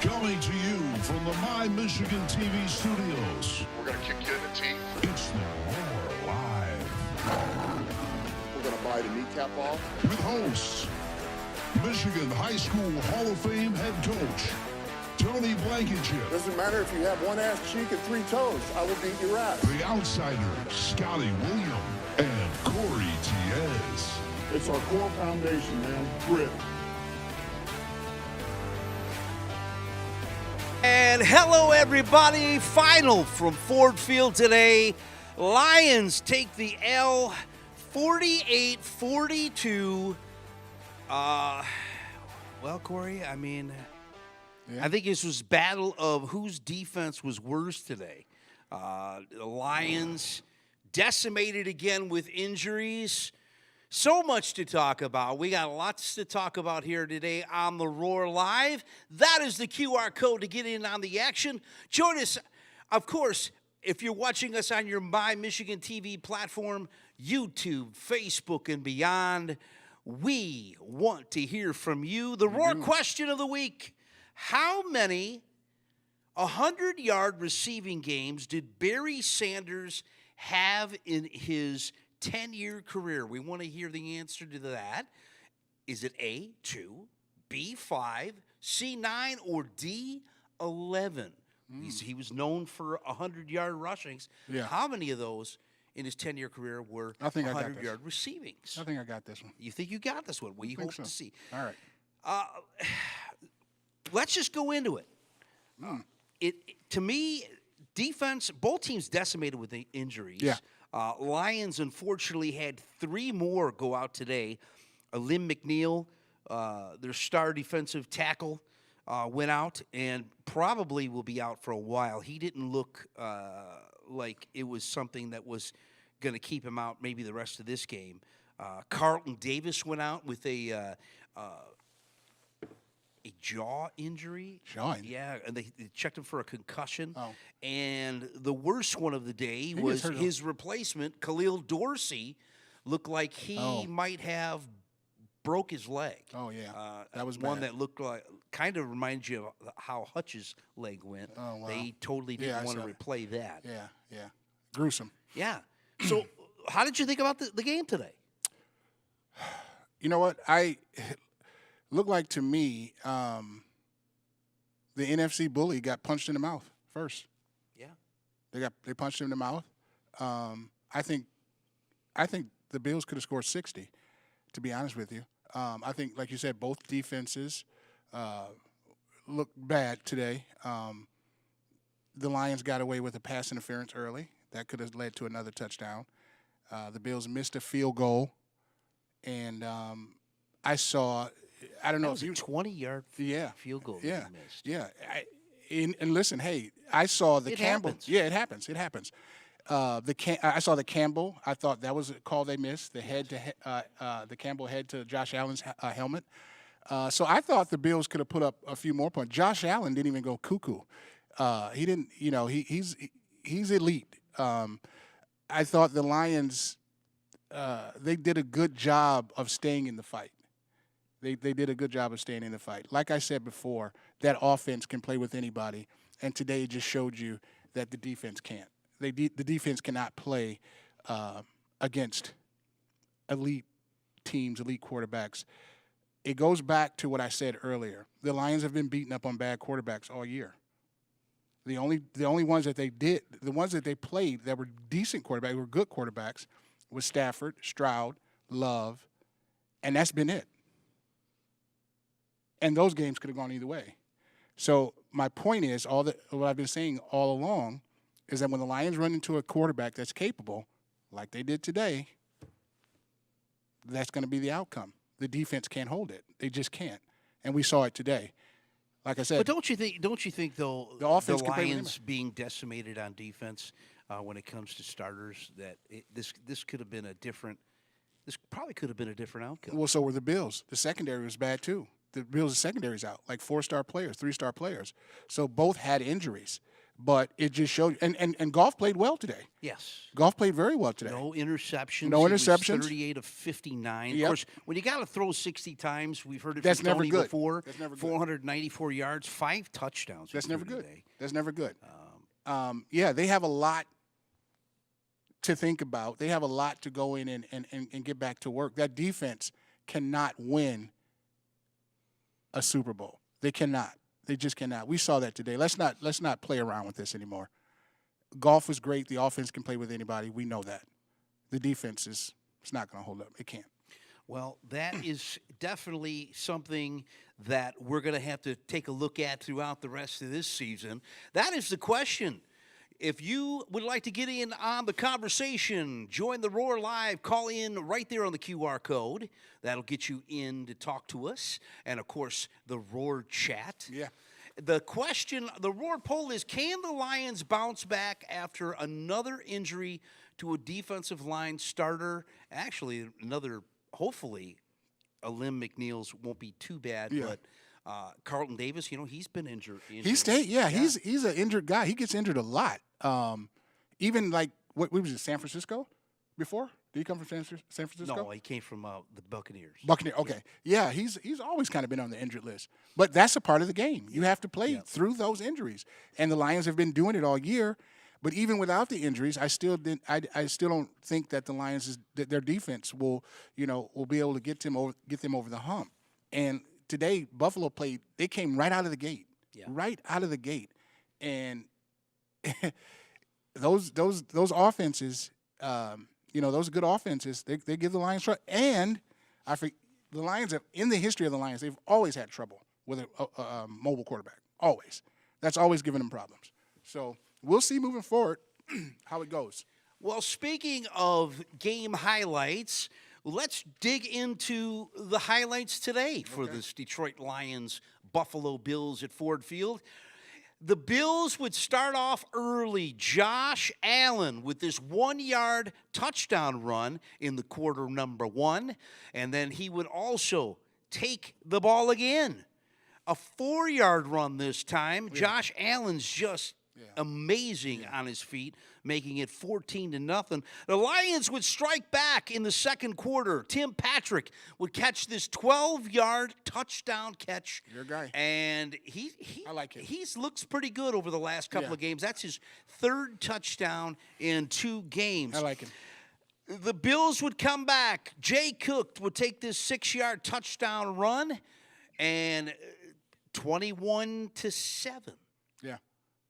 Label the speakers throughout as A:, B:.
A: Coming to you from the My Michigan TV studios.
B: We're going to kick you in the teeth.
A: It's the Roar Live.
B: We're going to bite a kneecap off.
A: With hosts, Michigan High School Hall of Fame head coach, Tony Blankenship.
B: Doesn't matter if you have one ass cheek and 3 toes. I will beat your ass.
A: The outsider, Scotty William, and Corey Tiez.
B: It's our core foundation, man. Grit.
C: And hello, everybody. Final from Ford Field today. Lions take the L 48-42. Well, Corey, I mean, I think this was battle of whose defense was worse today. The Lions decimated again with injuries. So much to talk about. We got lots to talk about here today on the Roar Live. That is the QR code to get in on the action. Join us, of course, if you're watching us on your My Michigan TV platform, YouTube, Facebook, and beyond. We want to hear from you. The Roar question of the week: how many 100-yard receiving games did Barry Sanders have in his 10-year career? We want to hear the answer to that. Is it A, 2, B, 5, C, 9, or D, 11? He was known for 100-yard rushings.
D: Yeah.
C: How many of those in his 10-year career were 100-yard receivings?
D: I think I got this one.
C: You think you got this one? We hope to see.
D: All right.
C: Let's just go into it. To me, defense, both teams decimated with the injuries.
D: Yeah.
C: Lions, unfortunately, had 3 more go out today. Lynn McNeil, their star defensive tackle, went out and probably will be out for a while. He didn't look like it was something that was going to keep him out maybe the rest of this game. Carlton Davis went out with a jaw injury. Yeah, and they checked him for a concussion.
D: Oh.
C: And the worst one of the day was his replacement, Khalil Dorsey, looked like he might have broke his leg.
D: Oh, yeah. That was
C: one
D: bad.
C: that looked like, kind of reminds you of how Hutch's leg went.
D: Oh, wow.
C: They totally didn't want to replay that.
D: Yeah. Gruesome.
C: Yeah. So how did you think about the game today?
D: You know what? Looked like to me the NFC bully got punched in the mouth first.
C: Yeah.
D: They punched him in the mouth. I think the Bills could have scored 60, to be honest with you. I think, like you said, both defenses looked bad today. The Lions got away with a pass interference early. That could have led to another touchdown. The Bills missed a field goal. And I don't know
C: if you 20-yard field goal that he missed.
D: Yeah. And listen, hey, I saw the Campbell.
C: Happens.
D: Yeah, it happens. I saw the Campbell. I thought that was a call they missed. The Campbell head to Josh Allen's helmet. So I thought the Bills could have put up a few more points. Josh Allen didn't even go cuckoo. He didn't. He's elite. I thought the Lions. They did a good job of staying in the fight. They did a good job of staying in the fight. Like I said before, that offense can play with anybody, and today it just showed you that the defense can't. The defense cannot play against elite teams, elite quarterbacks. It goes back to what I said earlier. The Lions have been beaten up on bad quarterbacks all year. The only ones that they played that were decent quarterbacks, were good quarterbacks, was Stafford, Stroud, Love, and that's been it. And those games could have gone either way. So my point is, what I've been saying all along is that when the Lions run into a quarterback that's capable, like they did today, that's going to be the outcome. The defense can't hold it. They just can't. And we saw it today. Like I said.
C: But don't you think though,
D: the offense
C: the Lions being decimated on defense when it comes to starters, that this could have been a different. This probably could have been a different outcome.
D: Well, so were the Bills. The secondary was bad too. The Bills' secondary's out, like 4-star players, 3-star players. So both had injuries. But it just showed, and Goff played well today.
C: Yes.
D: Goff played very well today.
C: No interceptions.
D: No
C: He was
D: interceptions.
C: 38 of 59.
D: Yep.
C: Of course, when you got to throw 60 times, we've heard it
D: That's
C: from
D: never
C: Tony
D: good.
C: before.
D: That's never good.
C: 494 yards, 5 touchdowns.
D: That's never good.
C: Today.
D: That's never good. Yeah, they have a lot to think about. They have a lot to go in and get back to work. That defense cannot win a Super Bowl. They cannot. They just cannot. We saw that today. Let's not play around with this anymore. Goff was great. The offense can play with anybody. We know that. The defense it's not going to hold up. It can't.
C: Well, that is definitely something that we're going to have to take a look at throughout the rest of this season. That is the question. If you would like to get in on the conversation, join the Roar Live, call in right there on the QR code. That'll get you in to talk to us. And, of course, the Roar chat.
D: Yeah.
C: The question, the Roar poll is, can the Lions bounce back after another injury to a defensive line starter? Actually, hopefully, Alim McNeil's won't be too bad, but Carlton Davis, he's been injured.
D: He's an injured guy. He gets injured a lot. Even like what was it, San Francisco before? Did he come from San Francisco?
C: No, he came from the Buccaneers.
D: Okay. Yeah, he's always kind of been on the injured list. But that's a part of the game. You have to play through those injuries. And the Lions have been doing it all year. But even without the injuries, I still don't think that the Lions that their defense will be able to get them over the hump. And today Buffalo played. They came right out of the gate. Yeah. Right out of the gate. And those offenses, those good offenses, they give the Lions trouble. And the Lions in the history of the Lions, they've always had trouble with a mobile quarterback. Always. That's always given them problems. So we'll see moving forward how it goes.
C: Well, speaking of game highlights, let's dig into the highlights today for this Detroit Lions Buffalo Bills at Ford Field. The Bills would start off early. Josh Allen with this 1-yard touchdown run in the quarter number 1. And then he would also take the ball again. A 4-yard run this time. Yeah. Josh Allen's just amazing on his feet, making it 14-0. The Lions would strike back in the second quarter. Tim Patrick would catch this 12-yard touchdown catch.
D: Your guy.
C: And
D: I like him.
C: He looks pretty good over the last couple of games. That's his 3rd touchdown in 2 games.
D: I like him.
C: The Bills would come back. Jay Cook would take this 6-yard touchdown run, and 21-7.
D: Yeah.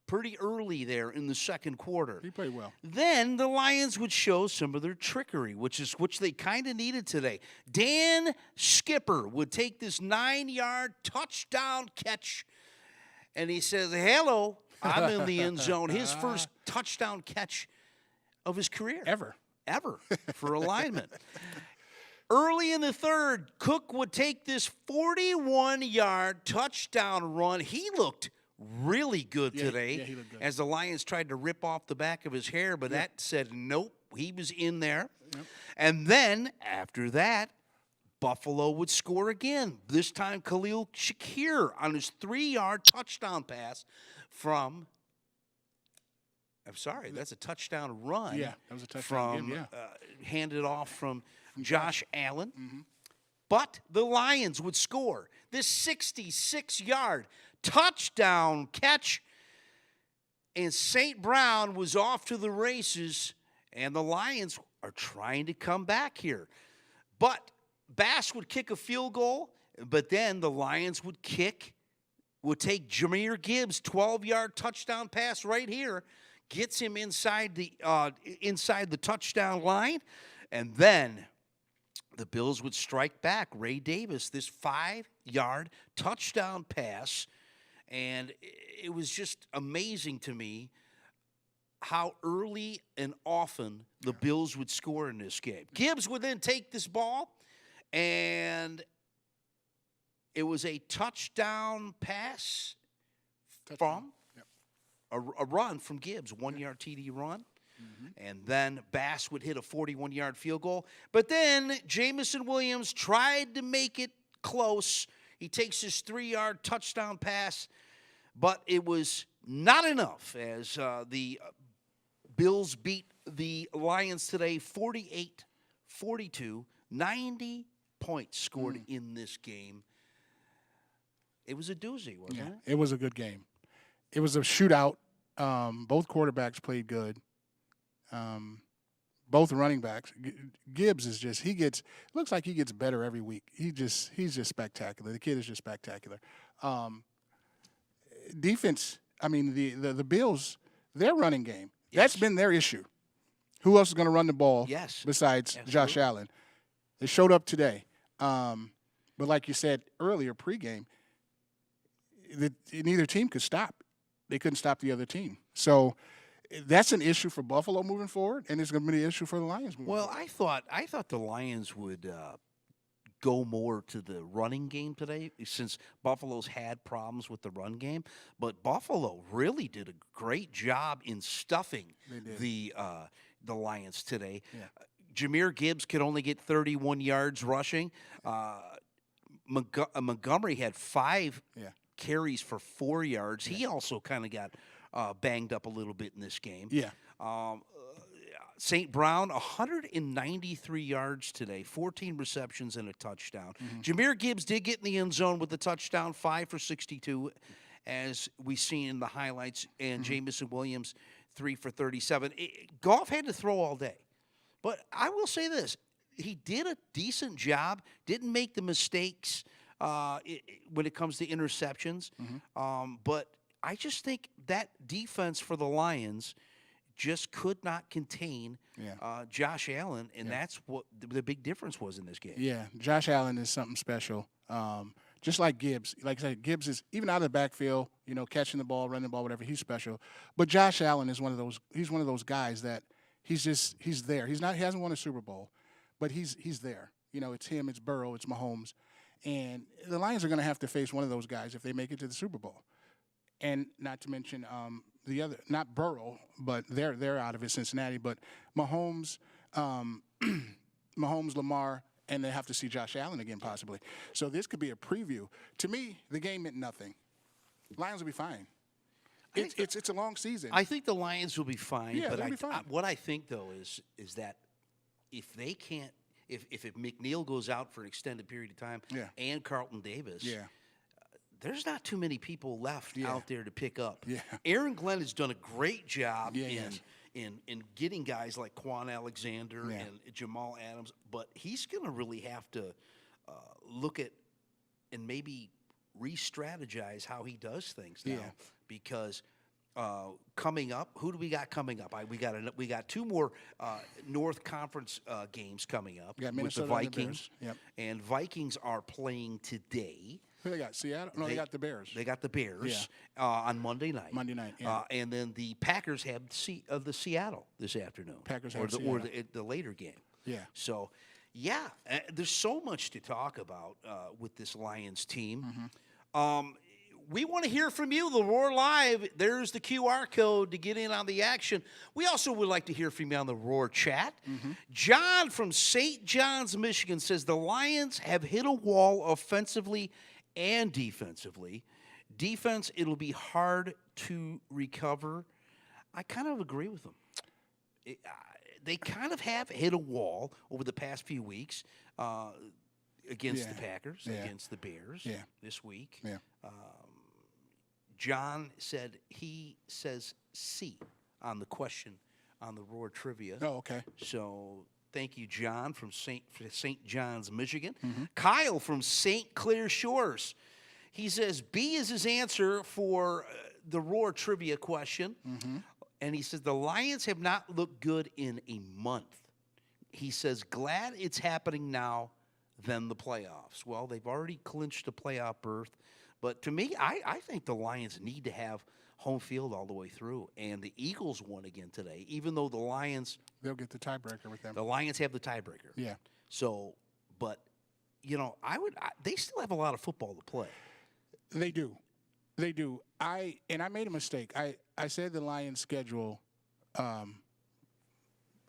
C: Pretty early there in the second quarter.
D: He played well.
C: Then the Lions would show some of their trickery, which they kind of needed today. Dan Skipper would take this 9-yard touchdown catch, and he says, hello, I'm in the end zone. His first touchdown catch of his career.
D: Ever
C: for a lineman. Early in the third, Cook would take this 41-yard touchdown run. He looked really good today
D: he looked good.
C: As the Lions tried to rip off the back of his hair, but that said nope, he was in there. Yep. And then after that, Buffalo would score again. This time Khalil Shakir on his 3-yard touchdown pass from that's a touchdown run.
D: Yeah, that was a touchdown
C: from handed off from Josh Allen. Mm-hmm. But the Lions would score this 66-yard touchdown catch, and St. Brown was off to the races, and the Lions are trying to come back here. But Bass would kick a field goal, but then the Lions would take Jahmyr Gibbs' 12-yard touchdown pass right here, gets him inside the touchdown line, and then the Bills would strike back. Ray Davis, this 5-yard touchdown pass, and it was just amazing to me how early and often the Bills would score in this game. Gibbs would then take this ball, and it was a touchdown pass from a run from Gibbs, 1-yard TD run. Mm-hmm. And then Bass would hit a 41-yard field goal. But then Jamison Williams tried to make it close. He takes his 3-yard touchdown pass, but it was not enough as the Bills beat the Lions today 48-42, 90 points scored in this game. It was a doozy, wasn't it?
D: It was a good game. It was a shootout. Both quarterbacks played good. Both running backs. Gibbs is just looks like he gets better every week. He's just spectacular. The kid is just spectacular. Defense. I mean the Bills, their running game. That's been their issue. Who else is going to run the ball? Besides Josh Allen. They showed up today. But like you said earlier, pregame, neither team could stop. They couldn't stop the other team. So that's an issue for Buffalo moving forward, and it's going to be an issue for the Lions moving forward.
C: Well, I thought the Lions would go more to the running game today since Buffalo's had problems with the run game. But Buffalo really did a great job in stuffing the Lions today.
D: Yeah.
C: Jahmyr Gibbs could only get 31 yards rushing. Montgomery had 5 carries for 4 yards. He also kind of got banged up a little bit in this game.
D: Yeah.
C: St. Brown, 193 yards today, 14 receptions and a touchdown. Jahmyr Gibbs did get in the end zone with the touchdown, 5 for 62, as we see in the highlights, and Jamison Williams, 3 for 37. Goff had to throw all day. But I will say this. He did a decent job, didn't make the mistakes when it comes to interceptions. But I just think that defense for the Lions just could not contain Josh Allen, and that's what the big difference was in this game.
D: Yeah, Josh Allen is something special. Just like Gibbs. Like I said, Gibbs is, even out of the backfield, catching the ball, running the ball, whatever, he's special. But Josh Allen is one of those guys that he's there. He hasn't won a Super Bowl, but he's there. It's him, it's Burrow, it's Mahomes. And the Lions are going to have to face one of those guys if they make it to the Super Bowl. And not to mention the other, not Burrow, but they're out of it, Cincinnati. But Mahomes, Lamar, and they have to see Josh Allen again possibly. So this could be a preview. To me, the game meant nothing. Lions will be fine. It's a long season.
C: I think the Lions will be fine.
D: Yeah,
C: but
D: they'll be fine.
C: What I think though is that if they can't, if McNeil goes out for an extended period of time, and Carlton Davis, there's not too many people left out there to pick up.
D: Yeah.
C: Aaron Glenn has done a great job in getting guys like Quan Alexander and Jamal Adams, but he's going to really have to look at and maybe re-strategize how he does things now because coming up, who do we got coming up? We got 2 more North Conference games coming up with the Vikings, and Vikings are playing today.
D: Who they got? Seattle? No, they got the Bears.
C: They got the Bears on Monday night. And then the Packers have the Seattle this afternoon. Or the later game.
D: Yeah.
C: So, there's so much to talk about with this Lions team. We want to hear from you, the Roar Live. There's the QR code to get in on the action. We also would like to hear from you on the Roar chat. John from St. John's, Michigan says the Lions have hit a wall offensively and defensively. Defense, it'll be hard to recover. I kind of agree with them. They kind of have hit a wall over the past few weeks against the Packers, against the Bears this week. John said he says C on the question on the Roar Trivia.
D: Oh, okay.
C: So thank you, John, from St. John's, Michigan. Kyle from St. Clair Shores. He says B is his answer for the Roar Trivia question. And he says the Lions have not looked good in a month. He says, glad it's happening now than the playoffs. Well, they've already clinched a playoff berth. But to me, I think the Lions need to have home field all the way through. And the Eagles won again today, even though the Lions...
D: They'll get the tiebreaker with them.
C: The Lions have the tiebreaker.
D: Yeah.
C: So, but, they still have a lot of football to play.
D: They do. They do. I made a mistake. I said the Lions' schedule in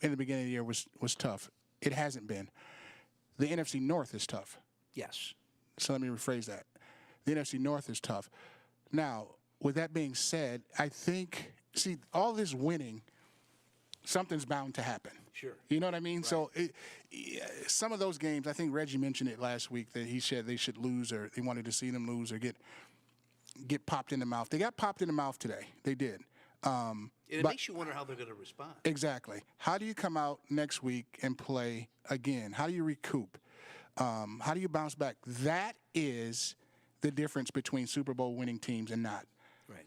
D: the beginning of the year was tough. It hasn't been. The NFC North is tough.
C: Yes.
D: So let me rephrase that. The NFC North is tough. Now, with that being said, I think, all this winning, something's bound to happen.
C: Sure.
D: You know what I mean? Right. So some of those games, I think Reggie mentioned it last week that he said they should lose, or he wanted to see them lose or get popped in the mouth. They got popped in the mouth today. They did.
C: It makes you wonder how they're going to respond.
D: Exactly. How do you come out next week and play again? How do you recoup? How do you bounce back? That is the difference between Super Bowl winning teams and not.
C: Right.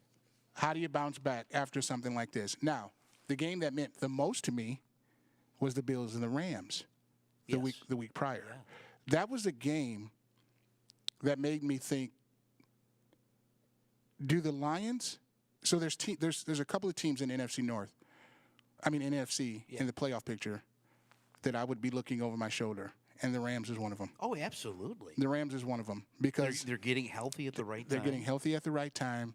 D: How do you bounce back after something like this? Now, the game that meant the most to me was the Bills and the Rams the week prior. Yeah. That was a game that made me think, do the Lions? So there's a couple of teams in NFC North. NFC in the playoff picture that I would be looking over my shoulder, and the Rams is one of them.
C: Oh, absolutely.
D: The Rams is one of them because
C: they're getting healthy at the right time.
D: They're getting healthy at the right time.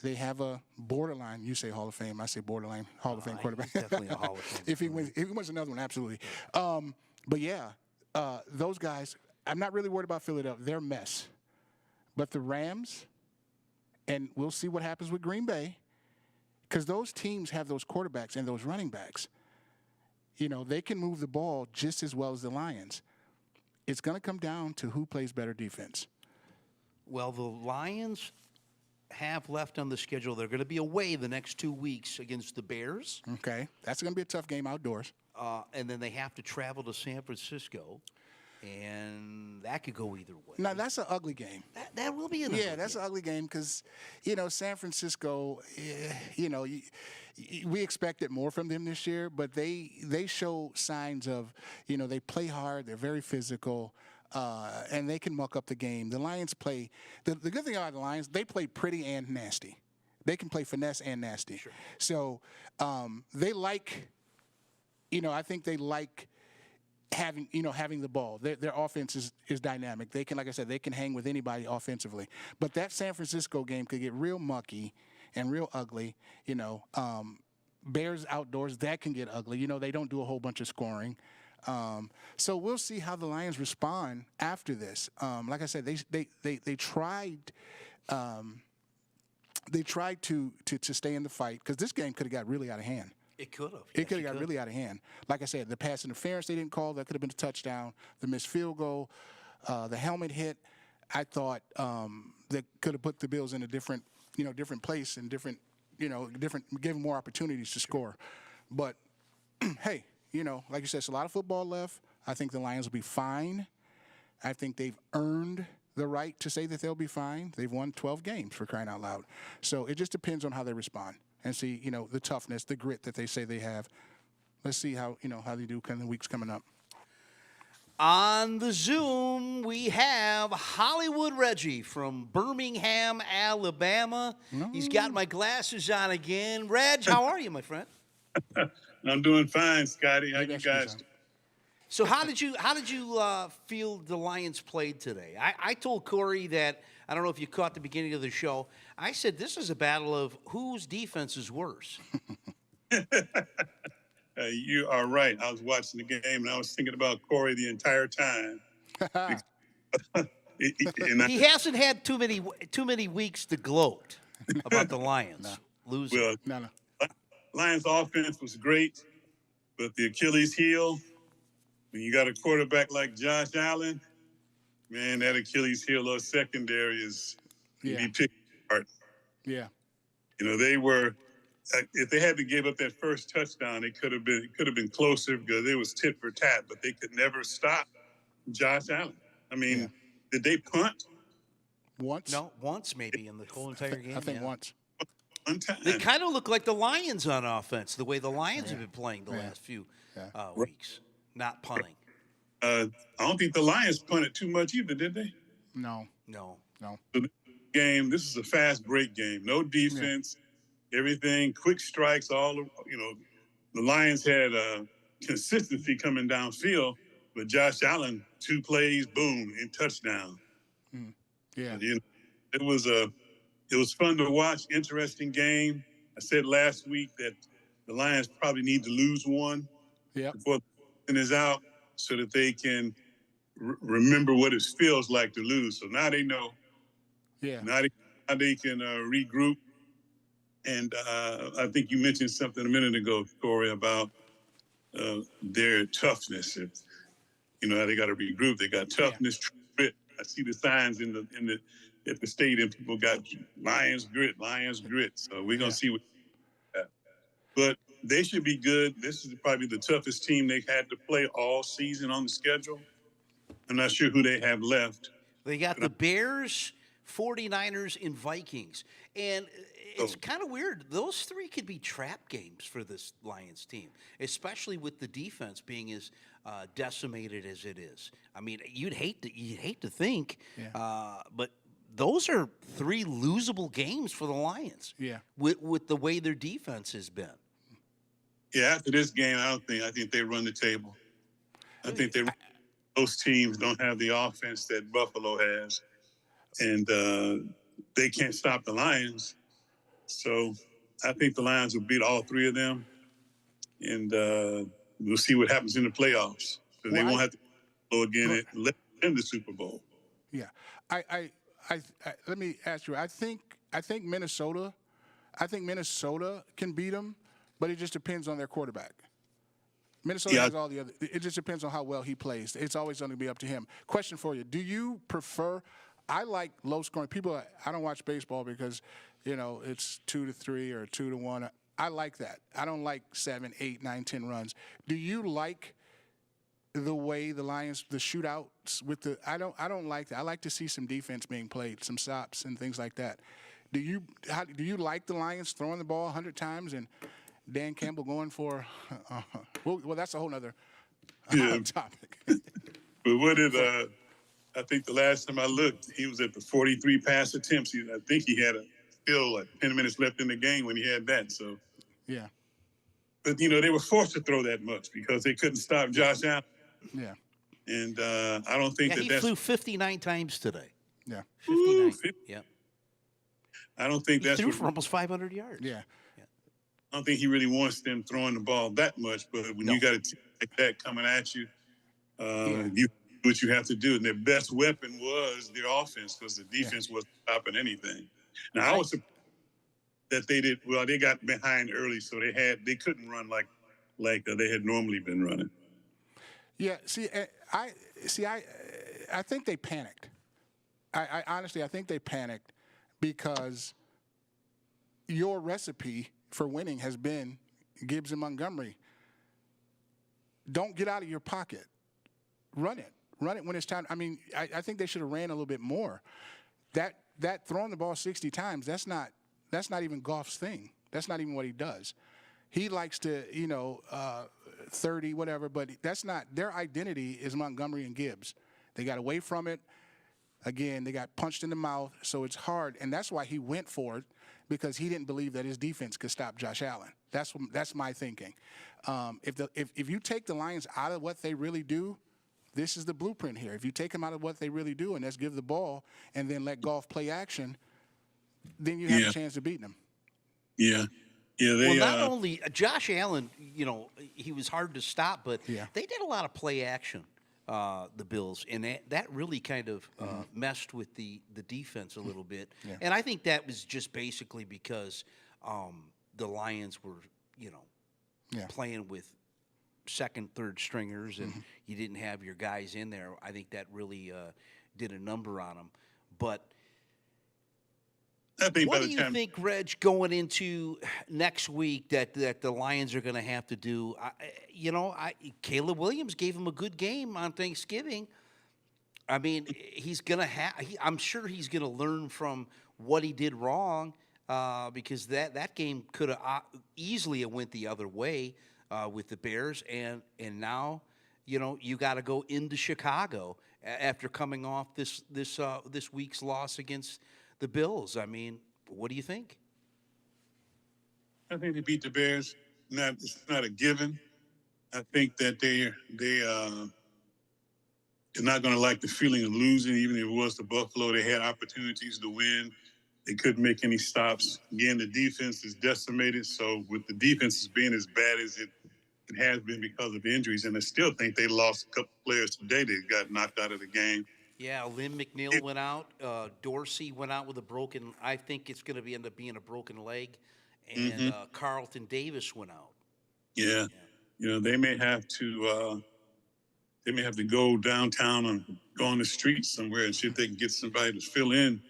D: They have a borderline. You say Hall of Fame. I say borderline Hall of Fame quarterback.
C: Definitely a Hall of Fame.
D: If he wins another one, absolutely. But yeah, those guys. I'm not really worried about Philadelphia. They're a mess. But the Rams, and we'll see what happens with Green Bay, because those teams have those quarterbacks and those running backs. They can move the ball just as well as the Lions. It's going to come down to who plays better defense.
C: Well, the Lions have left on the schedule. They're going to be away the next 2 weeks against the Bears.
D: Okay. That's going to be a tough game outdoors.
C: And then they have to travel to San Francisco, and that could go either way.
D: Now, that's an ugly game.
C: That will be an ugly game.
D: Yeah, that's an ugly game because, San Francisco, we expected more from them this year, but they show signs of, they play hard, they're very physical, and they can muck up the game. The Lions play – the good thing about the Lions, they play pretty and nasty. They can play finesse and nasty.
C: Sure.
D: So they like – I think they like having the ball. Their offense is dynamic. They can, like I said, they can hang with anybody offensively. But that San Francisco game could get real mucky and real ugly. Bears outdoors, that can get ugly. They don't do a whole bunch of scoring. So we'll see how the Lions respond after this. Like I said, they tried to stay in the fight because this game could have got really out of hand.
C: It could have.
D: It could have got really out of hand. Like I said, the pass interference they didn't call, that could have been a touchdown. The missed field goal, the helmet hit, I thought that could have put the Bills in a different place and different, give them more opportunities to score. But, hey, like you said, it's a lot of football left. I think the Lions will be fine. I think they've earned the right to say that they'll be fine. They've won 12 games, for crying out loud. So it just depends on how they respond and see, the toughness, the grit that they say they have. Let's see how they do in the weeks coming up.
C: On the Zoom, we have Hollywood Reggie from Birmingham, Alabama. He's got my glasses on again. Reg, how are you, my friend?
E: I'm doing fine, Scotty. How you guys doing?
C: So how did you feel the Lions played today? I told Corey that, I don't know if you caught the beginning of the show, I said this is a battle of whose defense is worse.
E: You are right. I was watching the game, and I was thinking about Corey the entire time.
C: He hasn't had too many weeks to gloat about the Lions losing.
E: Well, Lions offense was great, but the Achilles heel, when you got a quarterback like Josh Allen, man, that Achilles heel or secondary is be picked apart.
D: Yeah.
E: They were, if they had to give up that first touchdown, it could have been closer because it was tit for tat, but they could never stop Josh Allen. Did they punt?
D: Once?
C: No, once maybe in the whole entire game.
D: I think once.
E: One time.
C: They kind of look like the Lions on offense, the way the Lions have been playing the last few weeks, not punting.
E: I don't think the Lions punted too much either, did they?
D: No.
E: So this is a fast break game. No defense, everything, quick strikes, the Lions had consistency coming downfield, but Josh Allen, 2 plays, boom, and touchdown.
D: Yeah.
E: It was fun to watch, interesting game. I said last week that the Lions probably need to lose one before the season is out so that they can remember what it feels like to lose. So now they know.
D: Yeah.
E: Now how they can regroup. And I think you mentioned something a minute ago, Corey, about their toughness. How they got to regroup. They got toughness, grit. I see the signs at the stadium. People got Lions grit. So we're gonna see what. But they should be good. This is probably the toughest team they've had to play all season on the schedule. I'm not sure who they have left.
C: They got the Bears, 49ers, and Vikings. And it's kind of weird. Those three could be trap games for this Lions team, especially with the defense being as decimated as it is. I mean, you'd hate to think, but those are three losable games for the Lions.
D: Yeah.
C: With the way their defense has been.
E: Yeah, after this game, I think they run the table. I think those teams don't have the offense that Buffalo has, and they can't stop the Lions. So I think the Lions will beat all three of them, and we'll see what happens in the playoffs. So they won't have to go again in the Super Bowl.
D: Yeah, I let me ask you. I think Minnesota can beat them, but it just depends on their quarterback. Minnesota has all the other. It just depends on how well he plays. It's always going to be up to him. Question for you: do you prefer? I like low scoring. People, I don't watch baseball because, it's 2-3 or 2-1. I like that. I don't like 7, 8, 9, 10 runs. Do you like the way the Lions, the shootouts with the? I don't like that. I like to see some defense being played, some stops and things like that. Do you like the Lions throwing the ball 100 times and Dan Campbell going for? Well, that's a whole nother topic.
E: But what did I think the last time I looked, he was at the 43 pass attempts. I think he had still like 10 minutes left in the game when he had that. So
D: yeah.
E: But they were forced to throw that much because they couldn't stop Josh Allen.
D: Yeah.
E: And I don't think
C: he flew 59 times today.
D: Yeah.
C: 59. Yeah.
E: I don't think
C: he
E: that's
C: threw for almost 500 yards.
D: Yeah.
E: I don't think he really wants them throwing the ball that much, but when you got a team like that coming at you, you do what you have to do. And their best weapon was their offense because the defense wasn't stopping anything. Now, I was surprised that they did well. They got behind early, so they couldn't run like they had normally been running.
D: Yeah. I think they panicked. I honestly think they panicked because your recipe for winning has been Gibbs and Montgomery. Don't get out of your pocket. Run it when it's time. I mean, I think they should have ran a little bit more. That throwing the ball 60 times, that's not even Goff's thing. That's not even what he does. He likes to, 30, whatever, but that's not their identity is Montgomery and Gibbs. They got away from it. Again, they got punched in the mouth, so it's hard, and that's why he went for it, because he didn't believe that his defense could stop Josh Allen. That's my thinking. If you take the Lions out of what they really do, this is the blueprint here. If you take them out of what they really do and let's give the ball and then let Goff play action, then you have a chance of beating them.
E: Yeah. Yeah,
C: not only Josh Allen, he was hard to stop, but they did a lot of play action, the Bills, and that really kind of messed with the defense a little bit. Yeah. And I think that was just basically because the Lions were, playing with second, third stringers, and you didn't have your guys in there. I think that really did a number on them. But what do you think, Reg, going into next week that the Lions are going to have to do? Caleb Williams gave him a good game on Thanksgiving. I mean, he's going to I'm sure he's going to learn from what he did wrong because that game could have easily went the other way with the Bears, and now you got to go into Chicago after coming off this week's loss against the Bills. I mean, what do you think?
E: I think they beat the Bears. It's not a given. I think that they're not going to like the feeling of losing, even if it was to Buffalo. They had opportunities to win. They couldn't make any stops. Again, the defense is decimated. So with the defense being as bad as it has been because of injuries, and I still think they lost a couple players today that got knocked out of the game.
C: Yeah, Lynn McNeil went out. Dorsey went out with a broken. I think it's going to end up being a broken leg, and Carlton Davis went out.
E: Yeah. They may have to go downtown and go on the street somewhere and see if they can get somebody to fill in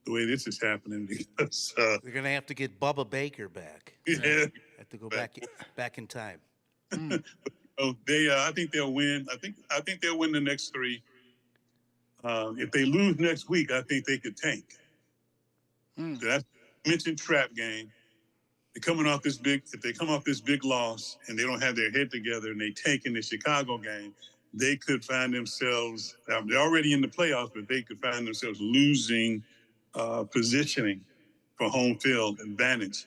E: the way this is happening, because
C: They're going to have to get Bubba Baker back.
E: yeah.
C: Have to go back in time.
E: I think they'll win. I think they'll win the next 3. If they lose next week, I think they could tank. So that's mentioned trap game. If they come off this big loss and they don't have their head together and they tank in the Chicago game, they could find themselves, they're already in the playoffs, but they could find themselves losing positioning for home field advantage.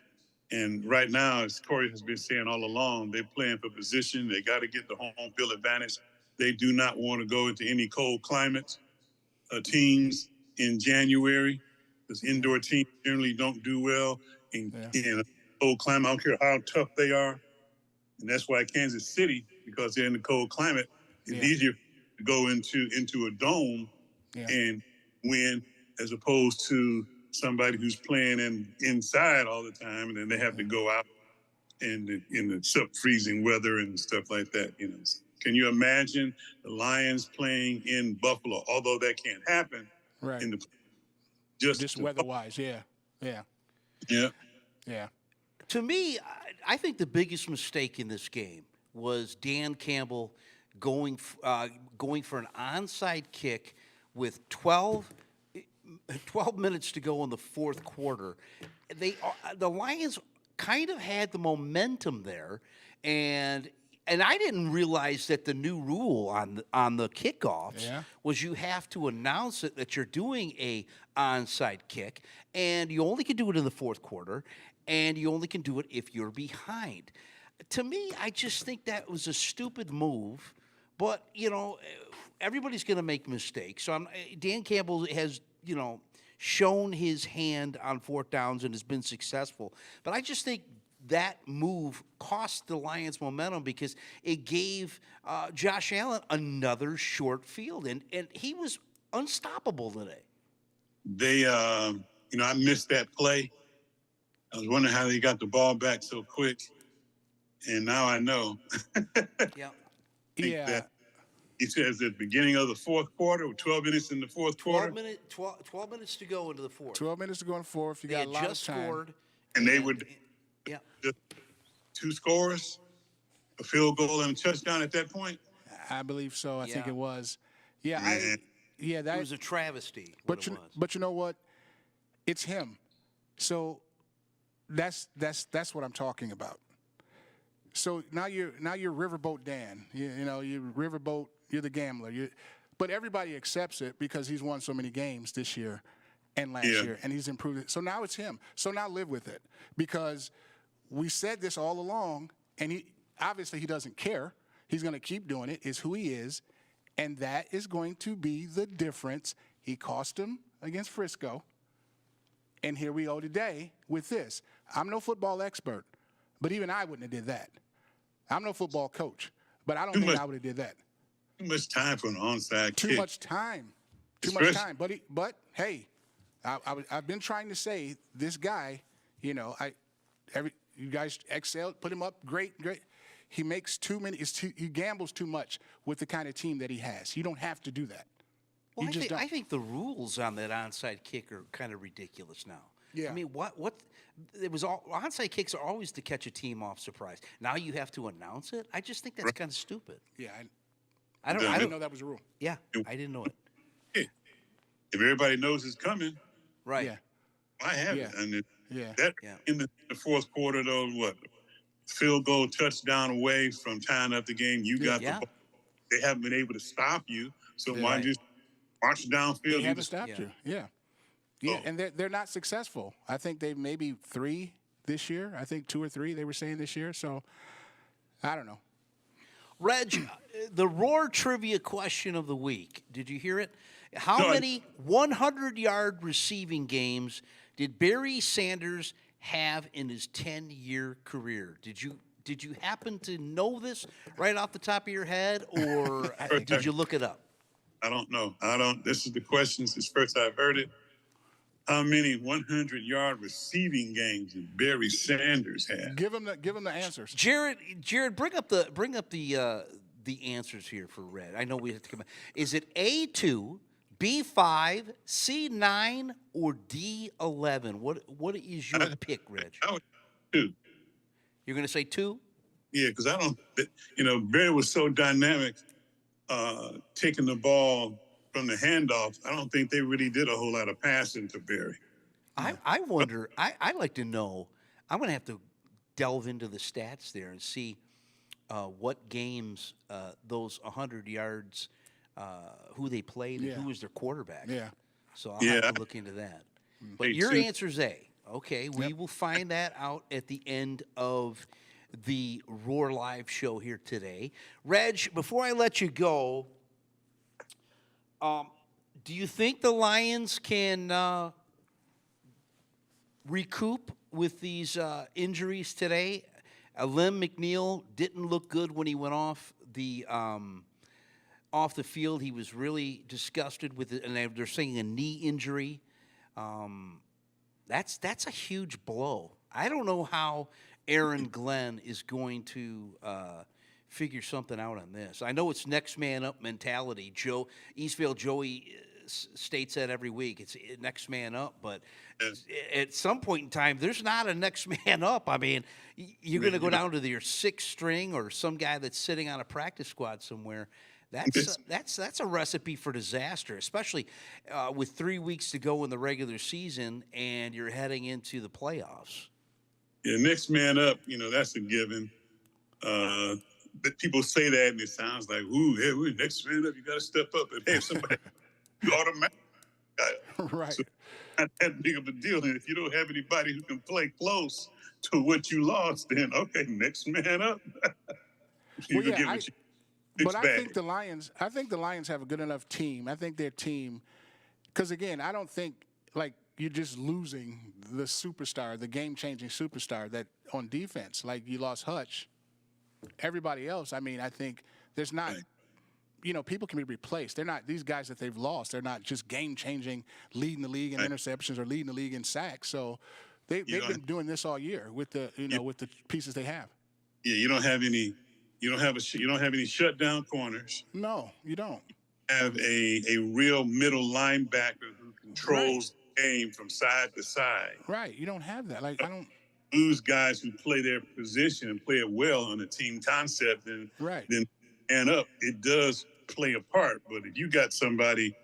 E: And right now, as Corey has been saying all along, they're playing for position. They got to get the home field advantage. They do not want to go into any cold climates. Teams in January, because indoor teams generally don't do well in a cold climate. I don't care how tough they are. And that's why Kansas City, because they're in the cold climate, it's easier to go into a dome and win, as opposed to somebody who's playing inside all the time, and then they have to go out in the sub-freezing weather and stuff like that. Can you imagine the Lions playing in Buffalo? Although that can't happen,
D: Right.
E: Just
D: weather-wise, yeah.
C: To me, I think the biggest mistake in this game was Dan Campbell going for an onside kick with 12 minutes to go in the fourth quarter. The Lions kind of had the momentum there, and I didn't realize that the new rule on the kickoffs was you have to announce it that you're doing a onside kick, and you only can do it in the fourth quarter, and you only can do it if you're behind. To me, I just think that was a stupid move, but everybody's going to make mistakes. So Dan Campbell has shown his hand on fourth downs and has been successful, but I just think that move cost the Lions momentum because it gave Josh Allen another short field, and he was unstoppable today.
E: I missed that play. I was wondering how they got the ball back so quick, and now I know. That he says at the beginning of the fourth quarter, 12 minutes in the fourth quarter.
C: 12 minutes to go into the fourth.
D: 12 minutes to go in the fourth. You got a lot of time.
C: Scored,
E: and they would just 2 scores, a field goal and a touchdown at that point.
D: I believe so. I think it was. That
C: it was a travesty.
D: But you know what? It's him. So that's what I'm talking about. So now you're Riverboat Dan. You're Riverboat. You're the gambler. But everybody accepts it because he's won so many games this year and last year, and he's improved it. So now it's him. So now live with it, because we said this all along, and he doesn't care. He's going to keep doing it. It's who he is, and that is going to be the difference. He cost him against Frisco, and here we go today with this. I'm no football expert, but even I wouldn't have did that. I'm no football coach, but I don't think I would have did that.
E: Too much time for an onside kick.
D: Too much time. But hey, I've been trying to say this guy. You guys excelled, put him up, great. He makes too many. He gambles too much with the kind of team that he has. You don't have to do that.
C: Well, I think the rules on that onside kick are kind of ridiculous now.
D: Yeah.
C: I mean, what? It was all onside kicks are always to catch a team off surprise. Now you have to announce it. I just think that's kind of stupid.
D: Yeah.
C: I
D: didn't know that was a rule.
C: Yeah, I didn't know it.
E: If everybody knows it's coming,
C: right?
D: Yeah.
E: I have it. And in the fourth quarter, though, field goal, touchdown away from tying up the game. You got the ball. They haven't been able to stop you, so why just march downfield?
D: They haven't stopped you. Yeah. And they're not successful. I think they maybe 3 this year. I think 2 or 3 they were saying this year. So I don't know.
C: Reg, the Roar trivia question of the week. Did you hear it? How many 100-yard receiving games did Barry Sanders have in his 10-year career? Did you happen to know this right off the top of your head, or did you look it up?
E: I don't know. This is the question since first I've heard it. How many 100-yard receiving games did Barry Sanders have?
D: Give him the answers.
C: Jared, bring up the answers here for Red. I know we have to come. Is it A2, B5, C9, or D11? What is your pick, Reg?
E: I would 2.
C: You're going to say 2?
E: Yeah, because I don't. Barry was so dynamic, taking the ball from the handoff. I don't think they really did a whole lot of passing to Barry.
C: I wonder. I'd like to know. I'm going to have to delve into the stats there and see what games those 100 yards, who they played, and who was their quarterback.
D: Yeah.
C: So I'll have to look into that. But your answer's A. Okay, we will find that out at the end of the Roar Live show here today. Reg, before I let you go, do you think the Lions can recoup with these injuries today? Lim McNeil didn't look good when he went off the field. He was really disgusted with it, and they're saying a knee injury. That's a huge blow. I don't know how Aaron Glenn is going to figure something out on this. I know it's next man up mentality. Eastvale Joey states that every week. It's next man up, but at some point in time, there's not a next man up. I mean, you're going to go down to your sixth string or some guy that's sitting on a practice squad somewhere. That's a recipe for disaster, especially with 3 weeks to go in the regular season and you're heading into the playoffs.
E: Yeah, next man up, that's a given. But people say that and it sounds like, ooh, hey, we're next man up. You got to step up and have somebody automatically.
D: Right.
E: So not that big of a deal. And if you don't have anybody who can play close to what you lost, then okay, next man up.
D: I think the Lions have a good enough team. I think their team, because again, I don't think you're just losing the superstar, the game-changing superstar that on defense. Like you lost Hutch. Everybody else, I think there's not. People can be replaced. They're not these guys that they've lost. They're not just game-changing, leading the league in interceptions or leading the league in sacks. So they've been doing this all year with the with the pieces they have.
E: Yeah, you don't have any. You don't have any shutdown corners.
D: No, you don't.
E: Have a real middle linebacker who controls the game from side to side.
D: Right. You don't have that. I don't
E: lose guys who play their position and play it well on a team concept. And then up, it does play a part. But if you got somebody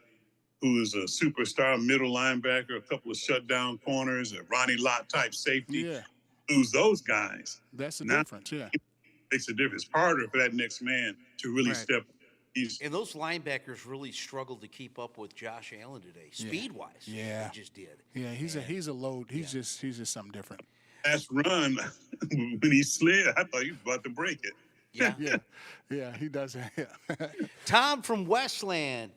E: who is a superstar middle linebacker, a couple of shutdown corners, a Ronnie Lott type safety, lose those guys.
D: That's the difference. Yeah.
E: Makes a difference. It's harder for that next man to really step up.
C: And those linebackers really struggled to keep up with Josh Allen today, speed-wise.
D: Yeah,
C: he just did.
D: Yeah, he's a load. He's just something different.
E: Last run when he slid, I thought he was about to break it.
D: Yeah, he does.
C: Tom from Westland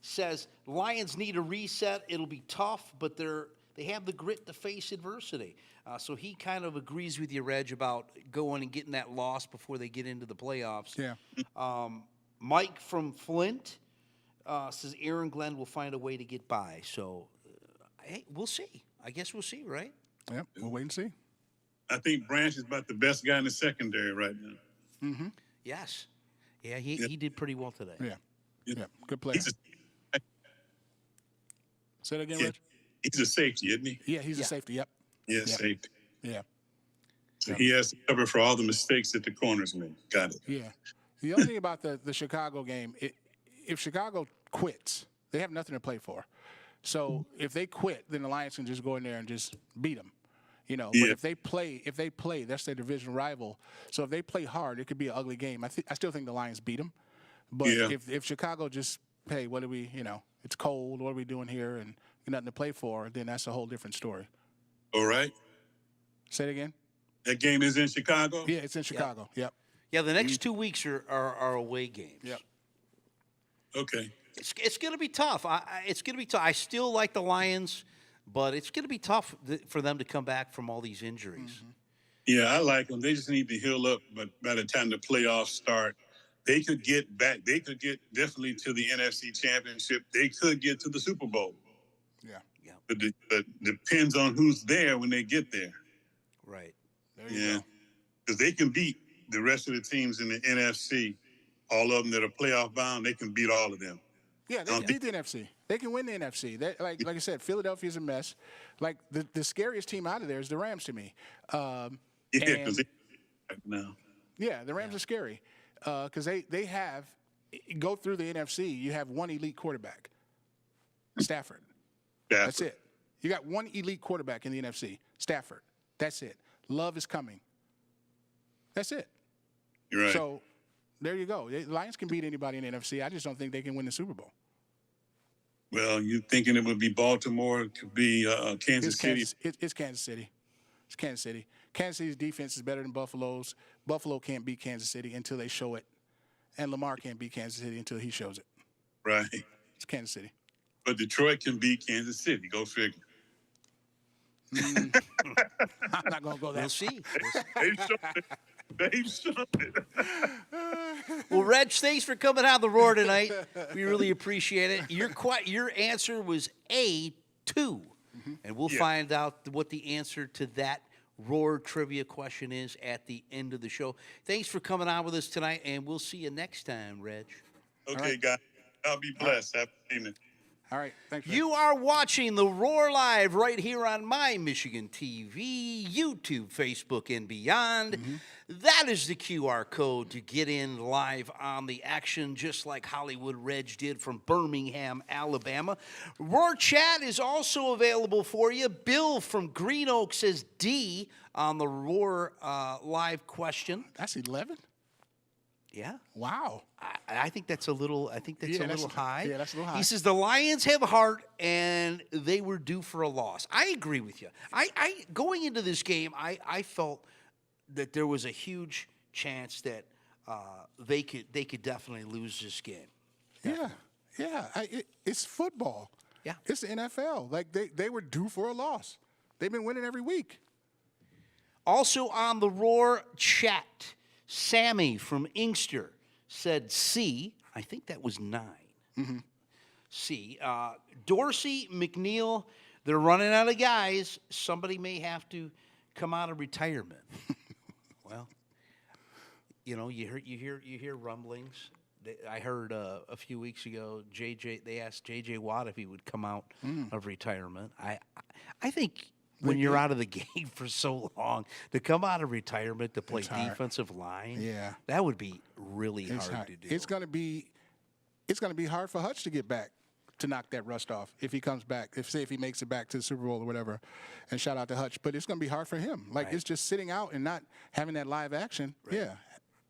C: says Lions need a reset. It'll be tough, but they have the grit to face adversity. So he kind of agrees with you, Reg, about going and getting that loss before they get into the playoffs.
D: Yeah.
C: Mike from Flint says Aaron Glenn will find a way to get by. So, hey, we'll see. I guess we'll see, right?
D: Yep, we'll wait and see.
E: I think Branch is about the best guy in the secondary right now.
D: Mm-hmm.
C: Yes. Yeah, he did pretty well today.
D: Yeah, good player. Say that again, Reg?
E: He's a safety, isn't he?
D: Yeah, he's a safety, yep.
E: Yeah, safety.
D: Yeah.
E: So he has to cover for all the mistakes that the corners made. Got it.
D: Yeah. The only thing about the Chicago game, if Chicago quits, they have nothing to play for. So if they quit, then the Lions can just go in there and just beat them. But if they play, that's their division rival. So if they play hard, it could be an ugly game. I still think the Lions beat them. But if Chicago just, hey, what do we, it's cold, what are we doing here, and nothing to play for, then that's a whole different story.
E: All right.
D: Say it again.
E: That game is in Chicago?
D: Yeah, it's in Chicago. Yep.
C: Yeah, the next 2 weeks are away games.
D: Yep.
E: Okay.
C: It's going to be tough. It's going to be tough. I still like the Lions, but it's going to be tough for them to come back from all these injuries.
E: Mm-hmm. Yeah, I like them. They just need to heal up. But by the time the playoffs start, they could get back. They could get definitely to the NFC Championship. They could get to the Super Bowl.
D: Yeah.
E: But depends on who's there when they get there.
C: Right.
D: There you go.
E: Because they can beat the rest of the teams in the NFC. All of them that are playoff bound, they can beat all of them.
D: Yeah, they can beat the NFC. They can win the NFC. Like I said, Philadelphia's a mess. Like the scariest team out of there is the Rams to me.
E: Because now.
D: Yeah, the Rams are scary because they have go through the NFC. You have one elite quarterback, Stafford. That's it. You got one elite quarterback in the NFC, Stafford. That's it. Love is coming. That's it.
E: You're right.
D: So there you go. The Lions can beat anybody in the NFC. I just don't think they can win the Super Bowl.
E: Well, you thinking it would be Baltimore, it could be Kansas City?
D: It's Kansas City. It's Kansas City. Kansas City's defense is better than Buffalo's. Buffalo can't beat Kansas City until they show it. And Lamar can't beat Kansas City until he shows it.
E: Right.
D: It's Kansas City.
E: But Detroit can beat Kansas City. Go figure.
D: I'm not going to go there.
C: We'll see.
E: They've shown it.
C: Well, Reg, thanks for coming on the Roar tonight. We really appreciate it. Your answer was A2. And we'll find out what the answer to that Roar trivia question is at the end of the show. Thanks for coming on with us tonight, and we'll see you next time, Reg.
E: Okay, guys. I'll be blessed. Have a good evening.
D: All right. Thanks. Man.
C: You are watching the Roar Live right here on My Michigan TV, YouTube, Facebook, and beyond. That is the QR code to get in live on the action, just like Hollywood Reg did from Birmingham, Alabama. Roar Chat is also available for you. Bill from Green Oak says D on the Roar Live question.
D: That's 11?
C: Yeah.
D: Wow.
C: I think that's a little. I think that's a little high.
D: Yeah, that's a little high.
C: He says the Lions have heart, and they were due for a loss. I agree with you. I going into this game, I felt that there was a huge chance that they could definitely lose this game.
D: Yeah. It's football.
C: Yeah.
D: It's the NFL. Like they were due for a loss. They've been winning every week.
C: Also on the Roar Chat, Sammy from Inkster said C. I think that was 9. C. Dorsey, McNeil, they're running out of guys. Somebody may have to come out of retirement. Well, you hear rumblings. I heard a few weeks ago, they asked J.J. Watt if he would come out of retirement. I think when you're out of the game for so long, to come out of retirement to play defensive line, that would be really hard to do.
D: It's going to be hard for Hutch to get back to knock that rust off if he comes back. If he makes it back to the Super Bowl or whatever, and shout out to Hutch. But it's going to be hard for him. It's just sitting out and not having that live action. Right. Yeah,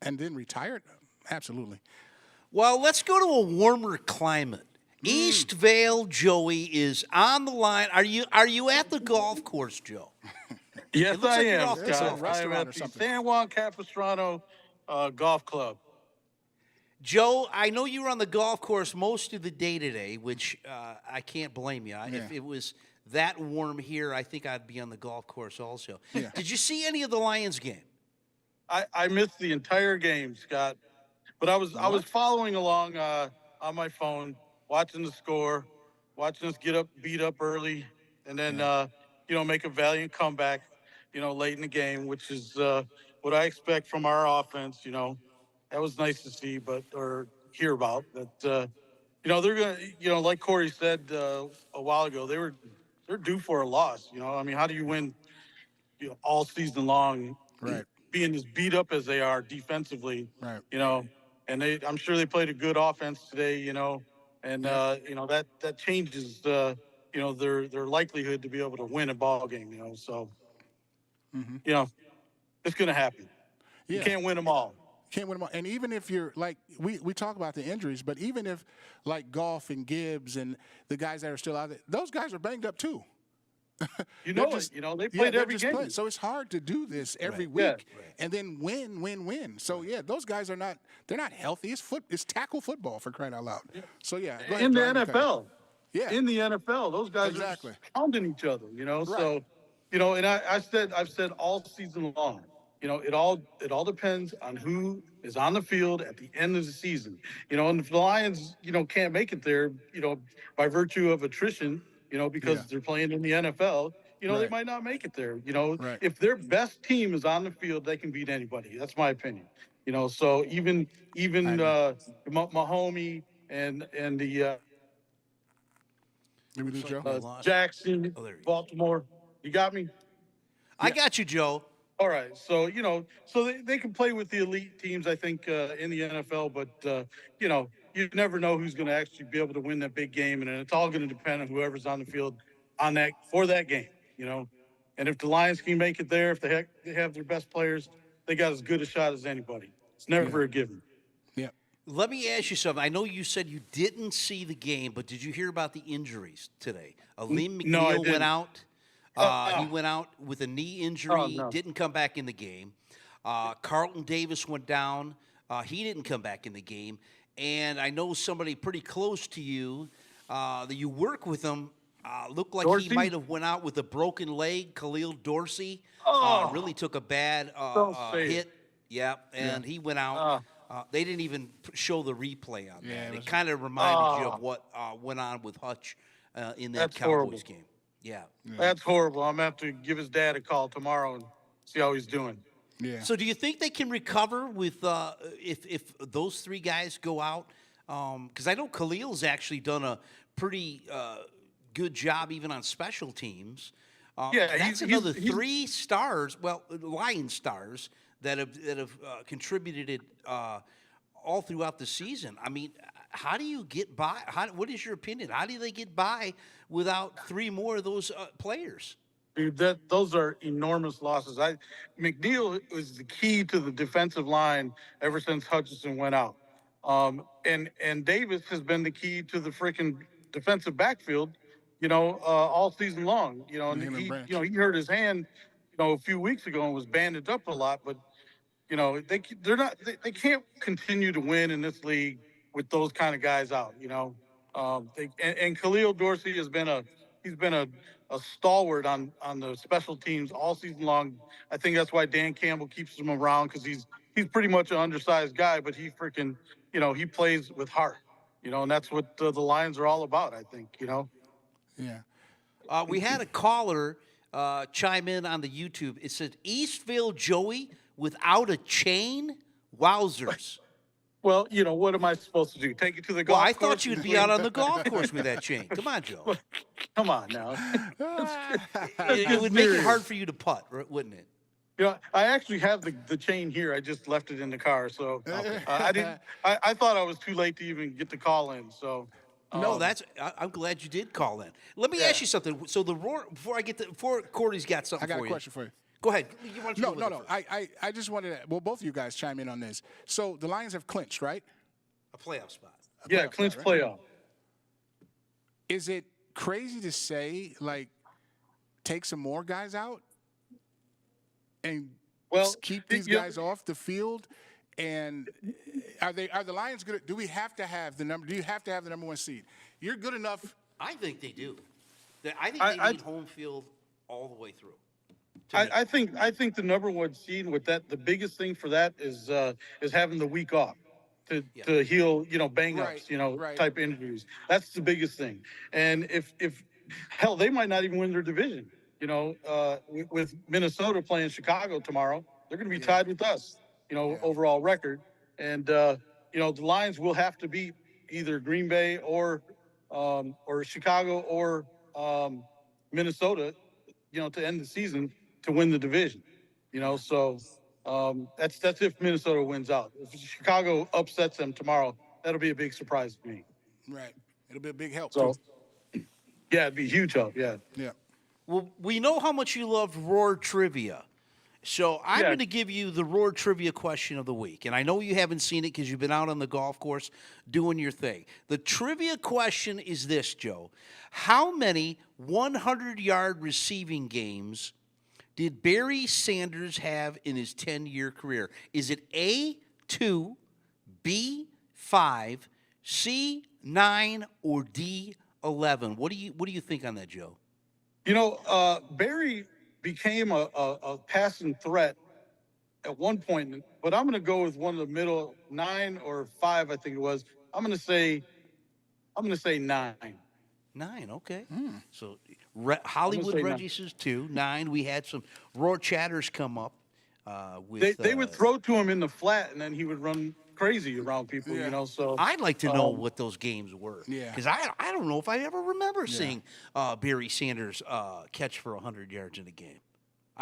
D: and then retired. Absolutely.
C: Well, let's go to a warmer climate. East Vale Joey is on the line. Are you at the golf course, Joe?
F: Yes, I am,
D: Scott.
F: I am at the San Juan Capistrano Golf Club.
C: Joe, I know you were on the golf course most of the day today, which I can't blame you. If it was that warm here, I think I'd be on the golf course also. Yeah. Did you see any of the Lions game?
F: I missed the entire game, Scott, but I was following along on my phone, watching the score, watching us get beat up early, and then make a valiant comeback, late in the game, which is what I expect from our offense. That was nice to see, or hear about. That they're gonna, like Corey said a while ago, they're due for a loss. I mean, how do you win, all season long,
D: right?
F: Being as beat up as they are defensively,
D: right?
F: And I'm sure they played a good offense today, and that changes their likelihood to be able to win a ball game. So it's gonna happen. You can't win them all.
D: Can't win them all. And even if you're like, we talk about the injuries, but even if like Goff and Gibbs and the guys that are still out there, those guys are banged up too.
F: They played every game.
D: So it's hard to do this every week and then win. So those guys they're not healthy. It's tackle football, for crying out loud. Yeah. So
F: in the NFL. Yeah. In the NFL, those guys are pounding each other,
D: Right.
F: So, and I've said all season long, it all depends on who is on the field at the end of the season. And if the Lions, can't make it there, by virtue of attrition, because
D: Yeah.
F: they're playing in the NFL, they
D: Right.
F: might not make it there.
D: Right.
F: If their best team is on the field, they can beat anybody. That's my opinion. So even
D: I agree.
F: Mahomie and the
D: Did we lose Joe?
C: We lost.
F: Jackson,
C: Oh, there he is.
F: Baltimore, you got me.
C: I got you, Joe.
F: All right, so so they can play with the elite teams, I think, in the NFL, but you never know who's going to actually be able to win that big game, and it's all going to depend on whoever's on the field for that game. And if the Lions can make it there, if they have their best players, they got as good a shot as anybody. It's never a given.
D: Yeah.
C: Let me ask you something. I know you said you didn't see the game, but did you hear about the injuries today? Liam
F: No, I
C: McNeil went
F: didn't.
C: out. He went out with a knee injury,
F: no.
C: didn't come back in the game. Carlton Davis went down. He didn't come back in the game. And I know somebody pretty close to you that you work with him looked like
F: Dorsey?
C: he might have went out with a broken leg. Khalil Dorsey really took a bad
F: Don't say it.
C: hit. Yeah, and he went out. They didn't even show the replay on
D: Yeah,
C: that.
D: it
C: It
D: was-
C: kind of reminded you of what went on with Hutch in that
F: That's
C: Cowboys
F: horrible.
C: game. Yeah.
F: That's horrible. I'm going to have to give his dad a call tomorrow and see how he's doing.
D: Yeah.
C: So do you think they can recover with if those three guys go out? Because I know Khalil's actually done a pretty good job even on special teams.
F: Yeah,
C: that's
F: he's-
C: another
F: he's-
C: 3 stars. Well, Lion stars that have contributed it all throughout the season. I mean, how do you get by? What is your opinion? How do they get by without 3 more of those players?
F: Dude, those are enormous losses. McNeil was the key to the defensive line ever since Hutchinson went out. And Davis has been the key to the freaking defensive backfield, all season long. And
D: Name and branch.
F: he hurt his hand, a few weeks ago and was bandaged up a lot. But they can't continue to win in this league with those kind of guys out. And Khalil Dorsey has been a stalwart on the special teams all season long. I think that's why Dan Campbell keeps him around, because he's pretty much an undersized guy, but he freaking he plays with heart. And that's what the Lions are all about, I think.
D: Yeah.
C: We had a caller chime in on the YouTube. It said Eastville Joey without a chain. Wowzers.
F: Well, what am I supposed to do? Take it to the golf
C: Well, I
F: course?
C: thought you'd be out on the golf course with that chain. Come on, Joe.
F: Come on now.
C: It would make it hard for you to putt, wouldn't it?
F: I actually have the chain here. I just left it in the car, so I didn't. I thought I was too late to even get the call in. So
C: No, I'm glad you did call in. Let me ask you something. So the roar before Corey's got something
D: I got
C: for
D: a
C: you.
D: question for you.
C: Go ahead. You want to
D: No,
C: go
D: no,
C: with
D: no.
C: it first?
D: I just wanted to, well, both of you guys chime in on this. So the Lions have clinched, right?
C: A playoff spot.
F: yeah, clinch
D: right?
F: playoff.
D: Is it crazy to say, like, take some more guys out and
F: Well,
D: keep these guys off the field? And are the Lions good? Do we have to have the number? Do you have to have the number 1 seed? You're good enough.
C: I think they do. I think they need home field all the way through.
F: I think the number 1 seed with that, the biggest thing for that is having the week off to heal, bang ups,
D: Right.
F: type injuries. That's the biggest thing. And if hell, they might not even win their division. With Minnesota playing Chicago tomorrow, they're going to be tied with us, overall record. And the Lions will have to beat either Green Bay or Chicago or Minnesota, to end the season to win the division. So that's if Minnesota wins out. If Chicago upsets them tomorrow, that'll be a big surprise to me.
D: Right. It'll be a big help,
F: So
D: too.
F: yeah, it'd be a huge help. Yeah.
D: Yeah.
C: Well, we know how much you love Roar Trivia. So I'm going to give you the Roar Trivia question of the week. And I know you haven't seen it because you've been out on the golf course doing your thing. The trivia question is this, Joe. How many 100-yard receiving games did Barry Sanders have in his 10-year career? Is it A, 2, B, 5, C, 9, or D, 11? What do you think on that, Joe?
F: Barry became a passing threat at one point, but I'm going to go with one of the middle 9 or 5, I think it was. I'm going to say 9.
C: 9, okay.
D: Hmm.
C: So Hollywood
F: say
C: Reggie
F: 9.
C: says 2. 9. We had some Roar Chatters come up with.
F: They would throw to him in the flat, and then he would run crazy around people,
D: Yeah.
F: you know. So
C: I'd like to know what those games were.
D: Yeah.
C: Because I don't know if I ever remember seeing Barry Sanders catch for 100 yards in a game.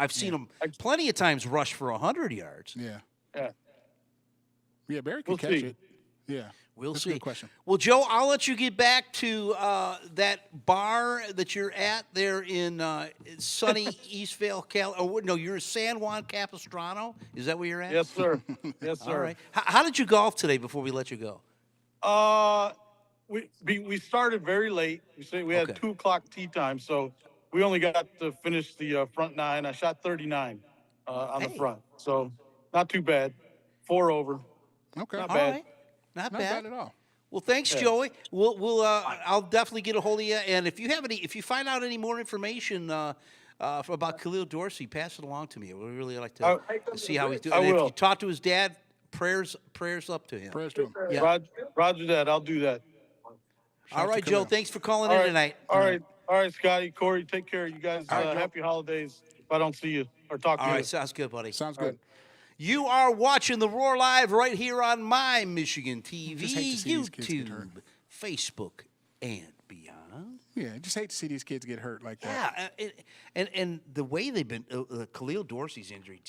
C: I've seen him plenty of times rush for 100 yards.
D: Yeah.
F: yeah.
D: Yeah, Barry can
F: We'll
D: catch
F: see.
D: it. Yeah.
C: We'll
D: That's
C: see.
D: a good question.
C: Well, Joe, I'll let you get back to that bar that you're at there in sunny Eastvale, no, you're in San Juan Capistrano. Is that where you're at?
F: Yes, sir. Yes, sir.
C: All right. How did you golf today before we let you go?
F: We started very late. We had
C: Okay.
F: 2:00 tee time, so we only got to finish the front 9. I shot 39 on the
C: Hey.
F: front, so not too bad. 4 over.
D: Okay.
F: Not
C: All
F: bad.
C: right. Not
D: Not
C: bad.
D: bad at all.
C: Well, thanks,
F: Yeah.
C: Joey. I'll definitely get a hold of you. And if you find out any more information about Khalil Dorsey, pass it along to me. We really like to see how he's doing.
F: I
C: And if
F: will.
C: you talk to his dad, prayers up to him.
D: Prayers to him.
C: Yeah.
F: Roger that. I'll do that.
C: All right, Joe. Thanks for calling
F: All
C: in
F: right.
C: tonight.
F: All right, Scotty, Corey, take care. You guys,
D: right, Joe.
F: happy holidays. If I don't see you or talk to
C: All
F: you.
C: right, sounds good, buddy.
D: Sounds good.
C: You are watching the Roar Live right here on My Michigan TV,
D: Just hate to see these kids get hurt.
C: YouTube, Facebook, and beyond.
D: Yeah, just hate to see these kids get hurt like that.
C: Yeah, and the way they've been, Khalil Dorsey's injury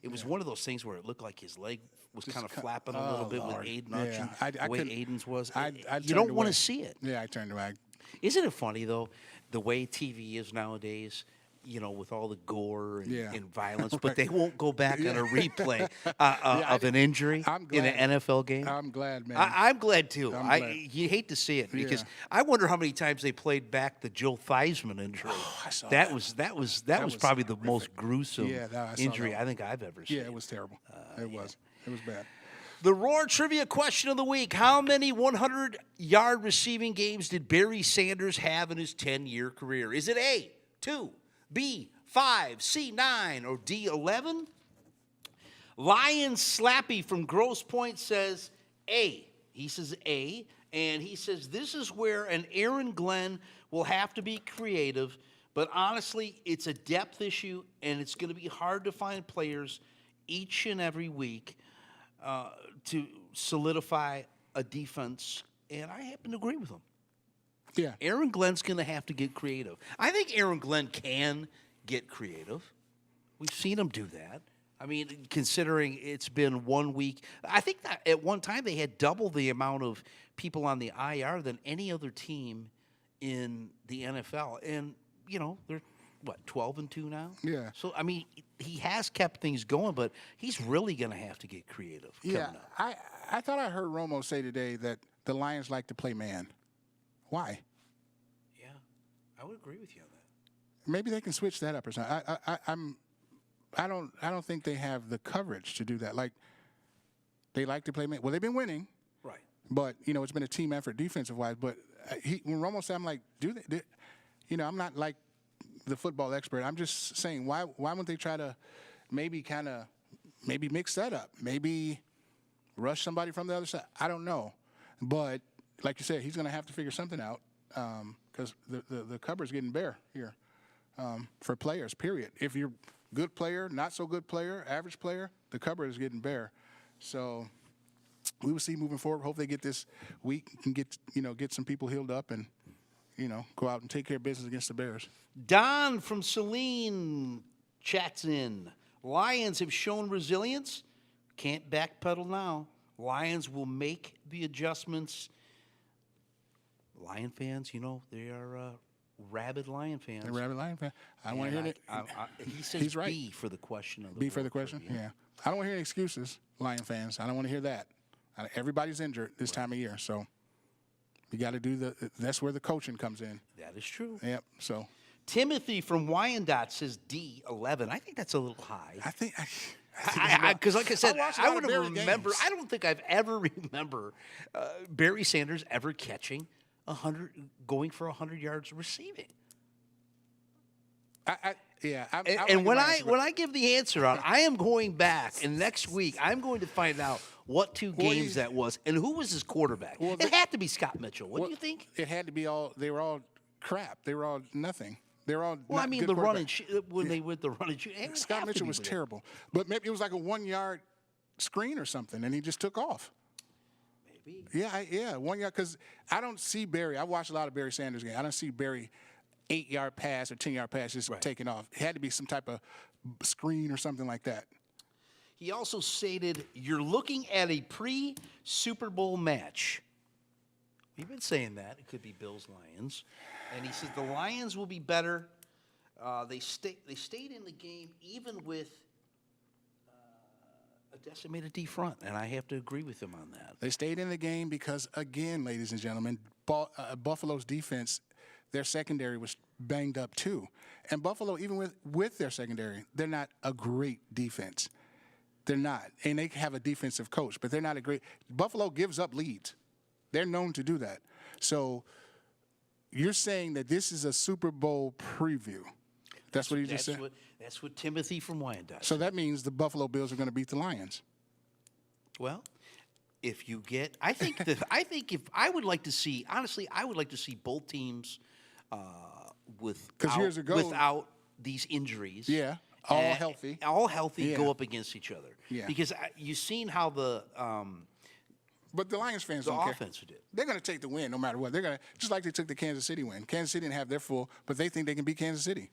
C: it was one of those things where it looked like his leg was kind of flapping a little bit
D: Lord.
C: with Aiden
D: Yeah,
C: Hutchin, the way
D: couldn't-
C: Aiden's was.
D: I'd
C: You
D: turned
C: don't want
D: away.
C: to see it.
D: Yeah, I turned away.
C: Isn't it funny, though, the way TV is nowadays, with all the gore and violence, but they won't go back on a replay of an injury
D: I'm
C: in
D: glad.
C: an NFL game?
D: I'm glad, man.
C: I'm glad, too.
D: I'm glad.
C: You hate to see it because
D: Yeah.
C: I wonder how many times they played back the Joe Theismann injury.
D: I saw
C: that
D: that.
C: was
D: was
C: probably the most gruesome
D: Yeah, I saw
C: injury
D: that.
C: I think I've ever seen.
D: Yeah, it was terrible. It was bad.
C: The Roar Trivia question of the week. How many 100-yard receiving games did Barry Sanders have in his 10-year career? Is it A, 2, B, 5, C, 9, or D, 11? Lion Slappy from Grosse Pointe says A. He says A, and he says this is where an Aaron Glenn will have to be creative, but honestly, it's a depth issue, and it's going to be hard to find players each and every week to solidify a defense, and I happen to agree with him.
D: Yeah.
C: Aaron Glenn's going to have to get creative. I think Aaron Glenn can get creative. We've seen him do that. I mean, considering it's been 1 week, I think that at one time they had double the amount of people on the IR than any other team in the NFL. And, they're, 12-2 now?
D: Yeah.
C: So, I mean, he has kept things going, but he's really going to have to get creative
D: Yeah.
C: coming up.
D: I thought I heard Romo say today that the Lions like to play man. Why?
C: Yeah, I would agree with you on that.
D: Maybe they can switch that up or something. I don't think they have the coverage to do that. Like, they like to play man. Well, they've been winning,
C: Right.
D: but it's been a team effort defensive wise. But when Romo said, I'm like, I'm not like the football expert. I'm just saying, why wouldn't they try to maybe mix that up? Maybe rush somebody from the other side. I don't know, but like you said, he's going to have to figure something out because the cupboard's getting bare here for players. Period. If you're good player, not so good player, average player, the cupboard is getting bare. So we will see moving forward. Hope they get this week and get some people healed up and go out and take care of business against the Bears.
C: Don from Saline chats in. Lions have shown resilience. Can't backpedal now. Lions will make the adjustments. Lion fans, they are rabid Lion fans.
D: The Rabbit Lion fan. I want to hear it.
C: He says
D: He's right.
C: B for the question of the
D: B for
C: Roar
D: the question?
C: Trivia.
D: Yeah. I don't want to hear any excuses, Lion fans. I don't want to hear that. Everybody's injured this time of year, so you got to do that's where the coaching comes in.
C: That is true.
D: Yep. So
C: Timothy from Wyandotte says D, 11. I think that's a little high.
D: I think
C: Because, like I said,
D: watched a
C: I
D: lot
C: would
D: of
C: have
D: Barry
C: remembered.
D: games.
C: I don't think I've ever remember Barry Sanders ever catching 100, going for 100 yards receiving.
D: Yeah.
C: And when I give the answer out, I am going back, and next week I'm going to find out what two games that was and who was his quarterback.
D: Well,
C: it had to be Scott Mitchell. What do you think?
D: It had to be all. They were all crap. They were all nothing. They were all.
C: Well,
D: not
C: I mean,
D: good
C: the run
D: quarterbacks.
C: and when they went the run and shoot.
D: Scott Mitchell was terrible, but maybe it was like a 1-yard screen or something, and he just took off.
C: Maybe.
D: Yeah, 1 yard. Because I don't see Barry. I watched a lot of Barry Sanders games. I don't see Barry 8-yard pass or 10-yard pass just taking off. It had to be some type of screen or something like that.
C: He also stated, "You're looking at a pre-Super Bowl match." We've been saying that. It could be Bills-Lions. And he says the Lions will be better. They stayed in the game even with a decimated D front, and I have to agree with him on that.
D: They stayed in the game because, again, ladies and gentlemen, Buffalo's defense, their secondary was banged up too. And Buffalo, even with their secondary, they're not a great defense. They're not. And they have a defensive coach, but they're not a great – Buffalo gives up leads. They're known to do that. So you're saying that this is a Super Bowl preview. That's what you just said?
C: That's what Timothy from Wyandotte.
D: So that means the Buffalo Bills are going to beat the Lions.
C: Well, if you get, I think if I would like to see, honestly, I would like to see both teams
D: years ago,
C: without these injuries.
D: Yeah, all healthy.
C: All healthy,
D: Yeah.
C: go up against each other.
D: Yeah.
C: Because you've seen how the
D: but the Lions fans don't care.
C: offense did.
D: They're going to take the win no matter what. They're going to, just like they took the Kansas City win. Kansas City didn't have their full, but they think they can beat Kansas City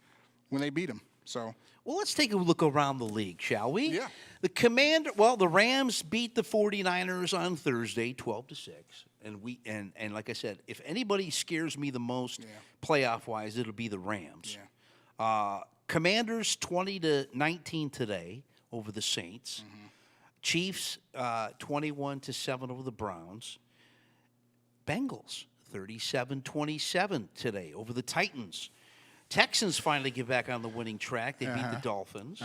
D: when they beat them. So,
C: well, let's take a look around the league, shall we?
D: Yeah.
C: The Rams beat the 49ers on Thursday, 12-6. And like I said, if anybody scares me the most playoff-wise, it'll be the Rams.
D: Yeah.
C: Commanders 20-19 today over the Saints.
D: Mm-hmm.
C: Chiefs 21-7 over the Browns. Bengals 37-27 today over the Titans. Texans finally get back on the winning track. They beat the Dolphins.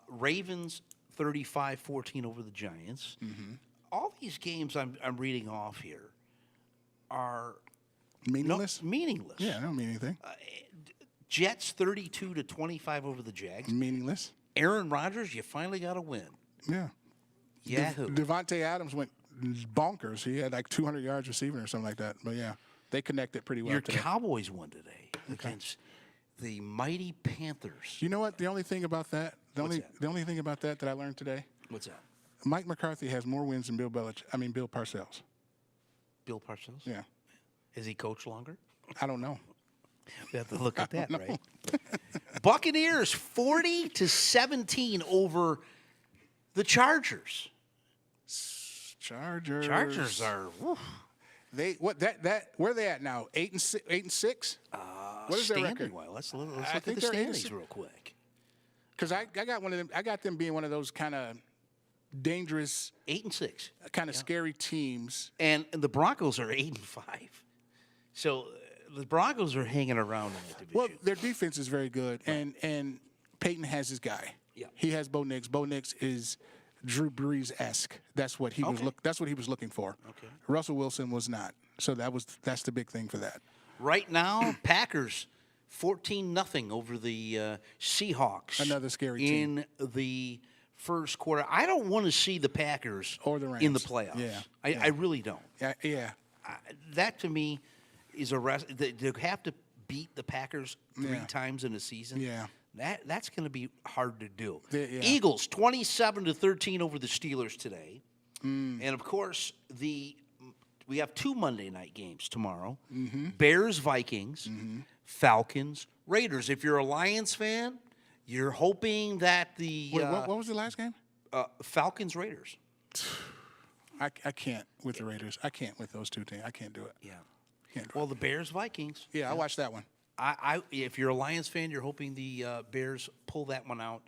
C: Ravens 35-14 over the Giants.
D: Mm-hmm.
C: All these games I'm reading off here are
D: meaningless?
C: meaningless.
D: Yeah, I don't mean anything.
C: Jets 32-25 over the Jags.
D: Meaningless.
C: Aaron Rodgers, you finally got a win.
D: Yeah.
C: Yahoo.
D: Devontae Adams went bonkers. He had like 200 yards receiving or something like that. But, yeah, they connected pretty well
C: Your
D: today.
C: Cowboys won today against the mighty Panthers.
D: You know what? The only thing about that, the only thing about that I learned today,
C: What's that?
D: Mike McCarthy has more wins than Bill Parcells.
C: Bill Parcells?
D: Yeah.
C: Has he coached longer?
D: I don't know.
C: We have to look at that, right? Buccaneers 40-17 over the Chargers.
D: Chargers
C: are woof,
D: where are they at now? 8-6? What is their record?
C: standing well. Let's look
D: I
C: at
D: think
C: the
D: they're
C: standings
D: 8-6.
C: real quick.
D: Because I got one of them. I got them being one of those kind of dangerous,
C: 8-6.
D: kind of scary teams.
C: And the Broncos are 8-5. So the Broncos are hanging around in that division.
D: Well, their defense is very good, and Peyton has his guy.
C: Yeah.
D: He has Bo Nix. Bo Nix is Drew Brees-esque. That's what he was That's what he was looking for.
C: Okay.
D: Russell Wilson was not. So that's the big thing for that.
C: Right now, Packers 14-0 over the Seahawks.
D: Another scary
C: team. In the first quarter. I don't want to see the Packers
D: or the Rams
C: in the playoffs.
D: Yeah.
C: I really don't.
D: Yeah.
C: That to me is a rest. They have to beat the Packers three times in a season.
D: Yeah.
C: That's going to be hard to do.
D: Yeah.
C: Eagles 27-13 over the Steelers today. And of course, we have two Monday night games tomorrow. Bears, Vikings, Falcons, Raiders. If you're a Lions fan, you're hoping that the
D: Wait, what was the last game?
C: Falcons, Raiders.
D: I can't with the Raiders. I can't with those two teams. I can't do it.
C: Yeah.
D: Can't do
C: Well,
D: it.
C: the Bears, Vikings.
D: Yeah, I watched that one.
C: If you're a Lions fan, you're hoping the Bears pull that one out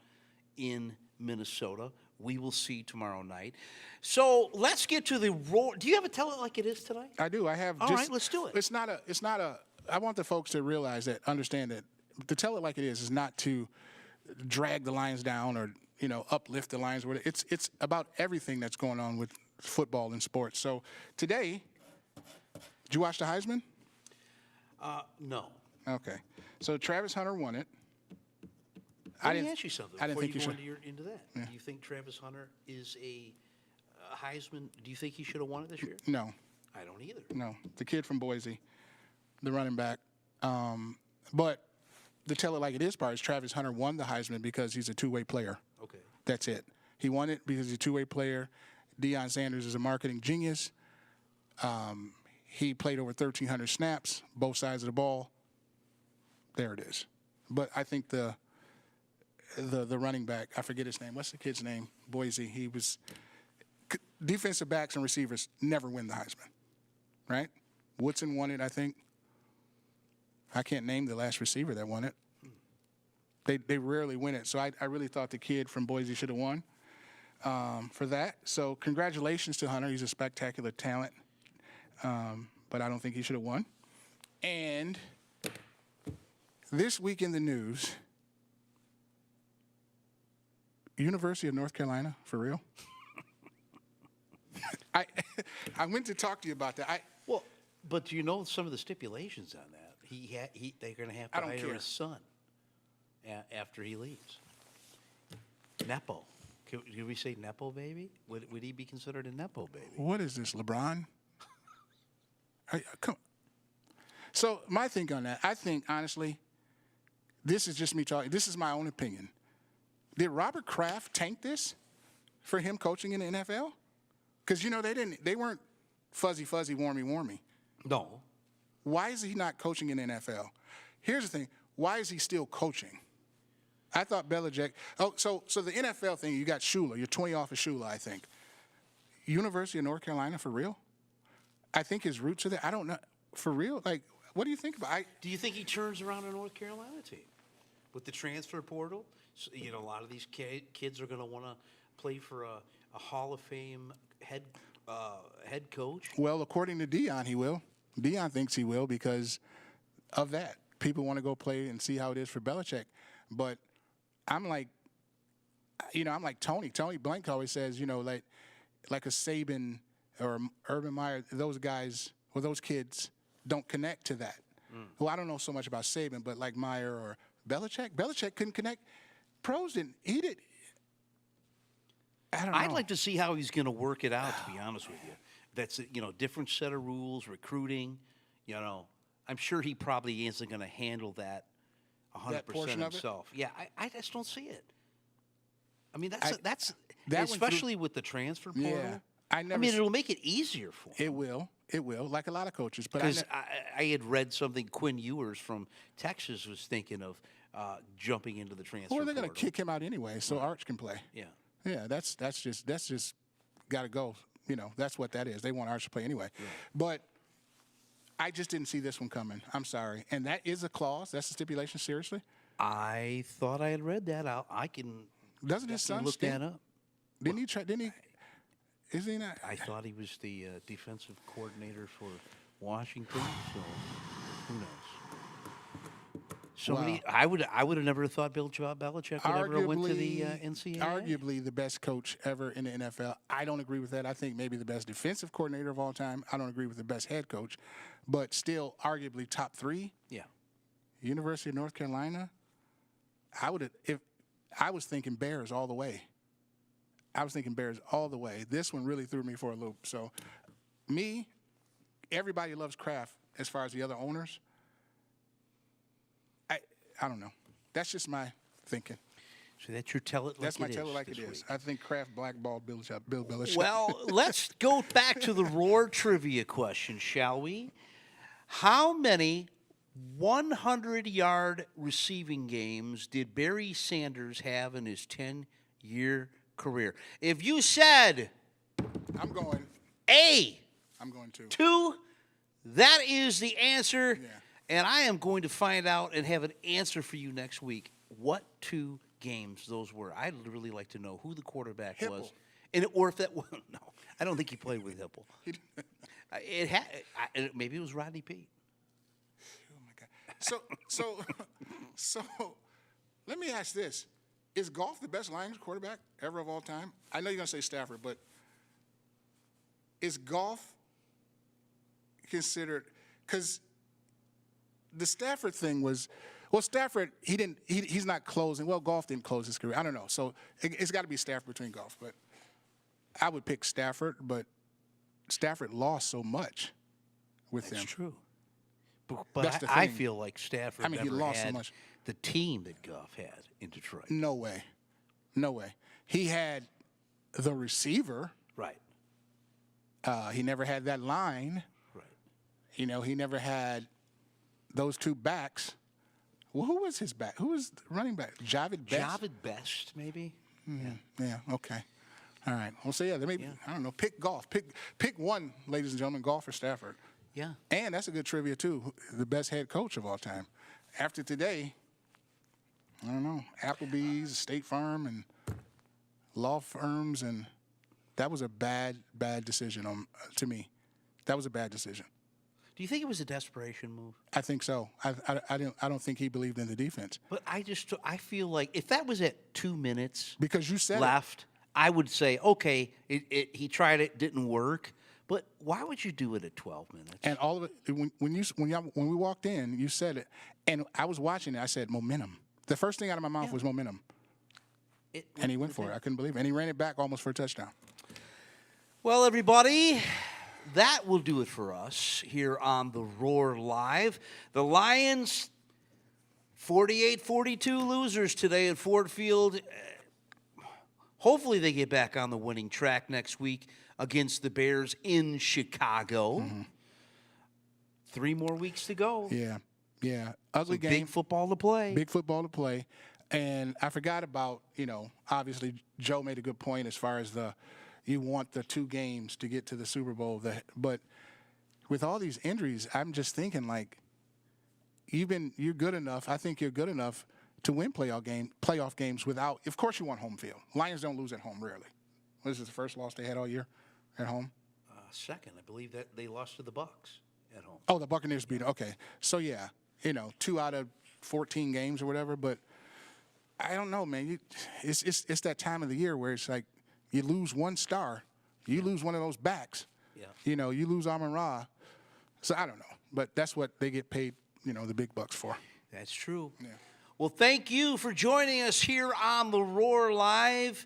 C: in Minnesota. We will see tomorrow night. So let's get to the roar. Do you have a tell it like it is tonight?
D: I do. I have.
C: All right, let's do it.
D: It's not a. I want the folks to realize that, understand that, to tell it like it is not to drag the Lions down or uplift the Lions. It's about everything that's going on with football and sports. So today, did you watch the Heisman?
C: No.
D: Okay. So Travis Hunter won it.
C: Let me ask you something
D: I didn't
C: before
D: think
C: you
D: you
C: go
D: should.
C: into that.
D: Yeah.
C: Do you think Travis Hunter is a Heisman? Do you think he should have won it this year?
D: No,
C: I don't either.
D: no. The kid from Boise, the running back. But to tell it like it is part is Travis Hunter won the Heisman because he's a two-way player.
C: Okay.
D: That's it. He won it because he's a two-way player. Deion Sanders is a marketing genius. He played over 1,300 snaps, both sides of the ball. There it is. But I think the running back, I forget his name. What's the kid's name? Boise. He was defensive backs and receivers never win the Heisman, right? Woodson won it, I think. I can't name the last receiver that won it. They rarely win it. So I really thought the kid from Boise should have won for that. So congratulations to Hunter. He's a spectacular talent. But I don't think he should have won. And this week in the news, University of North Carolina, for real? I went to talk to you about that.
C: Well, but do you know some of the stipulations on that? They're going to have to
D: I don't
C: hire
D: care.
C: his son after he leaves. Nepo. Could we say Nepo baby? Would he be considered a Nepo baby?
D: What is this, LeBron? Come. So my thing on that, I think honestly, this is just me talking. This is my own opinion. Did Robert Kraft tank this for him coaching in the NFL? Because they weren't fuzzy, warmy.
C: No.
D: Why is he not coaching in the NFL? Here's the thing. Why is he still coaching? I thought Belichick. Oh, so the NFL thing, you got Shula. You're 20 off of Shula, I think. University of North Carolina, for real? I think his roots are there. I don't know. For real? Like, what do you think about it?
C: Do you think he turns around a North Carolina team with the transfer portal? So, a lot of these kids are going to want to play for a Hall of Fame head coach.
D: Well, according to Deion, he will. Deion thinks he will because of that. People want to go play and see how it is for Belichick. But I'm like Tony. Tony Blank always says, like a Saban or Urban Meyer, those guys or those kids don't connect to that. Well, I don't know so much about Saban, but like Meyer or Belichick couldn't connect. Pros didn't. He did. I don't know.
C: I'd like to see how he's going to work it out, to be honest with you. That's, different set of rules, recruiting. I'm sure he probably isn't going to handle that 100% himself. Yeah, I just don't see it. I mean, that's especially with the transfer portal.
D: Yeah,
C: it'll make it easier for him.
D: It will, like a lot of coaches. But
C: because I had read something Quinn Ewers from Texas was thinking of jumping into the transfer portal.
D: Well, they're going to kick him out anyway, so Arch can play.
C: Yeah.
D: Yeah, that's just got to go. That's what that is. They want Arch to play anyway. Yeah. But I just didn't see this one coming. I'm sorry. And that is a clause. That's a stipulation, seriously?
C: I thought I had read that out. I can
D: Doesn't his son
C: look that up.
D: Didn't he? Is he not?
C: I thought he was the defensive coordinator for Washington, so who knows? Somebody, I would have never thought Belichick would ever went to the NCAA.
D: Arguably the best coach ever in the NFL. I don't agree with that. I think maybe the best defensive coordinator of all time. I don't agree with the best head coach, but still arguably top 3.
C: Yeah.
D: University of North Carolina. I was thinking Bears all the way. This one really threw me for a loop. So, everybody loves Kraft as far as the other owners. I don't know. That's just my thinking.
C: So that's your tell it like
D: That's my
C: it
D: tell
C: is
D: it like it
C: this
D: is.
C: week.
D: I think Kraft blackballed Bill Belichick.
C: Well, let's go back to the Roar trivia question, shall we? How many 100-yard receiving games did Barry Sanders have in his 10-year career? If you said
D: I'm going.
C: A,
D: I'm going to.
C: 2, that is the answer.
D: Yeah.
C: And I am going to find out and have an answer for you next week what 2 games those were. I'd really like to know who the quarterback
D: Hipple.
C: was. Or if that was, no, I don't think he played with Hipple. Maybe it was Rodney Peete.
D: Oh, my God. So let me ask this. Is Goff the best Lions quarterback ever of all time? I know you're going to say Stafford, but is Goff considered – because – the Stafford thing was Well, Stafford, he's not closing. Well, Goff didn't close his career. I don't know. So it's got to be Stafford between Goff. But I would pick Stafford, but Stafford lost so much with them.
C: That's true. But
D: That's the
C: I
D: thing.
C: feel like Stafford
D: I mean, he
C: never
D: lost so
C: had
D: much.
C: the team that Goff had in Detroit.
D: No way. No way. He had the receiver.
C: Right.
D: He never had that line.
C: Right.
D: You know, he never had those two backs. Well, who was his back? Who was the running back? Javid Best?
C: Javid Best, maybe?
D: Yeah, okay. All right. Well, so, maybe, I don't know, pick Goff. Pick one, ladies and gentlemen, Goff or Stafford.
C: Yeah.
D: And that's a good trivia, too. The best head coach of all time. After today, I don't know, Applebee's, State Farm, and law firms, and that was a bad decision to me. That was a bad decision.
C: Do you think it was a desperation move?
D: I think so. I don't think he believed in the defense.
C: But I feel like if that was at 2 minutes
D: Because you said
C: left, I would say, okay, he tried it, didn't work. But why would you do it at 12 minutes?
D: And all of it, when we walked in, you said it, and I was watching it. I said momentum. The first thing out of my mouth was momentum, and he went for it. I couldn't believe it, and he ran it back almost for a touchdown.
C: Well, everybody, that will do it for us here on the Roar Live. The Lions, 48-42 losers today at Ford Field. Hopefully they get back on the winning track next week against the Bears in Chicago. 3 more weeks to go.
D: Yeah. Ugly game.
C: Big football to play.
D: Big football to play. And I forgot about, obviously Joe made a good point as far as you want the 2 games to get to the Super Bowl. But with all these injuries, I'm just thinking like you're good enough. I think you're good enough to win playoff games without. Of course, you want home field. Lions don't lose at home rarely. This is the first loss they had all year at home.
C: Second, I believe that they lost to the Bucs at home.
D: Oh, the Buccaneers beat them. Okay, so 2 out of 14 games or whatever. But I don't know, man. It's that time of the year where it's like you lose one star, you lose one of those backs.
C: Yeah.
D: You lose Amon-Ra. So I don't know, but that's what they get paid. The big bucks for.
C: That's true.
D: Yeah.
C: Well, thank you for joining us here on the Roar Live.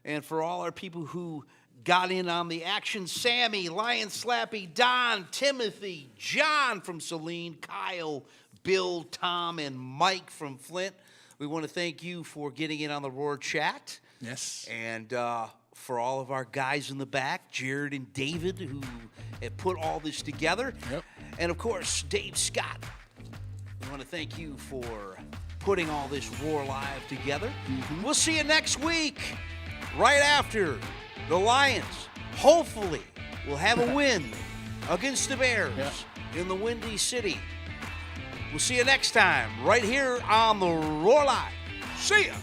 C: And for all our people who got in on the action, Sammy, Lion Slappy, Don, Timothy, John from Saline, Kyle, Bill, Tom, and Mike from Flint. We want to thank you for getting in on the Roar chat.
D: Yes.
C: And for all of our guys in the back, Jared and David, who have put all this together.
D: Yep.
C: And, of course, Dave Scott. We want to thank you for putting all this Roar Live together. We'll see you next week, right after the Lions, hopefully, will have a win against the Bears in the Windy City. We'll see you next time, right here on the Roar Live. See ya.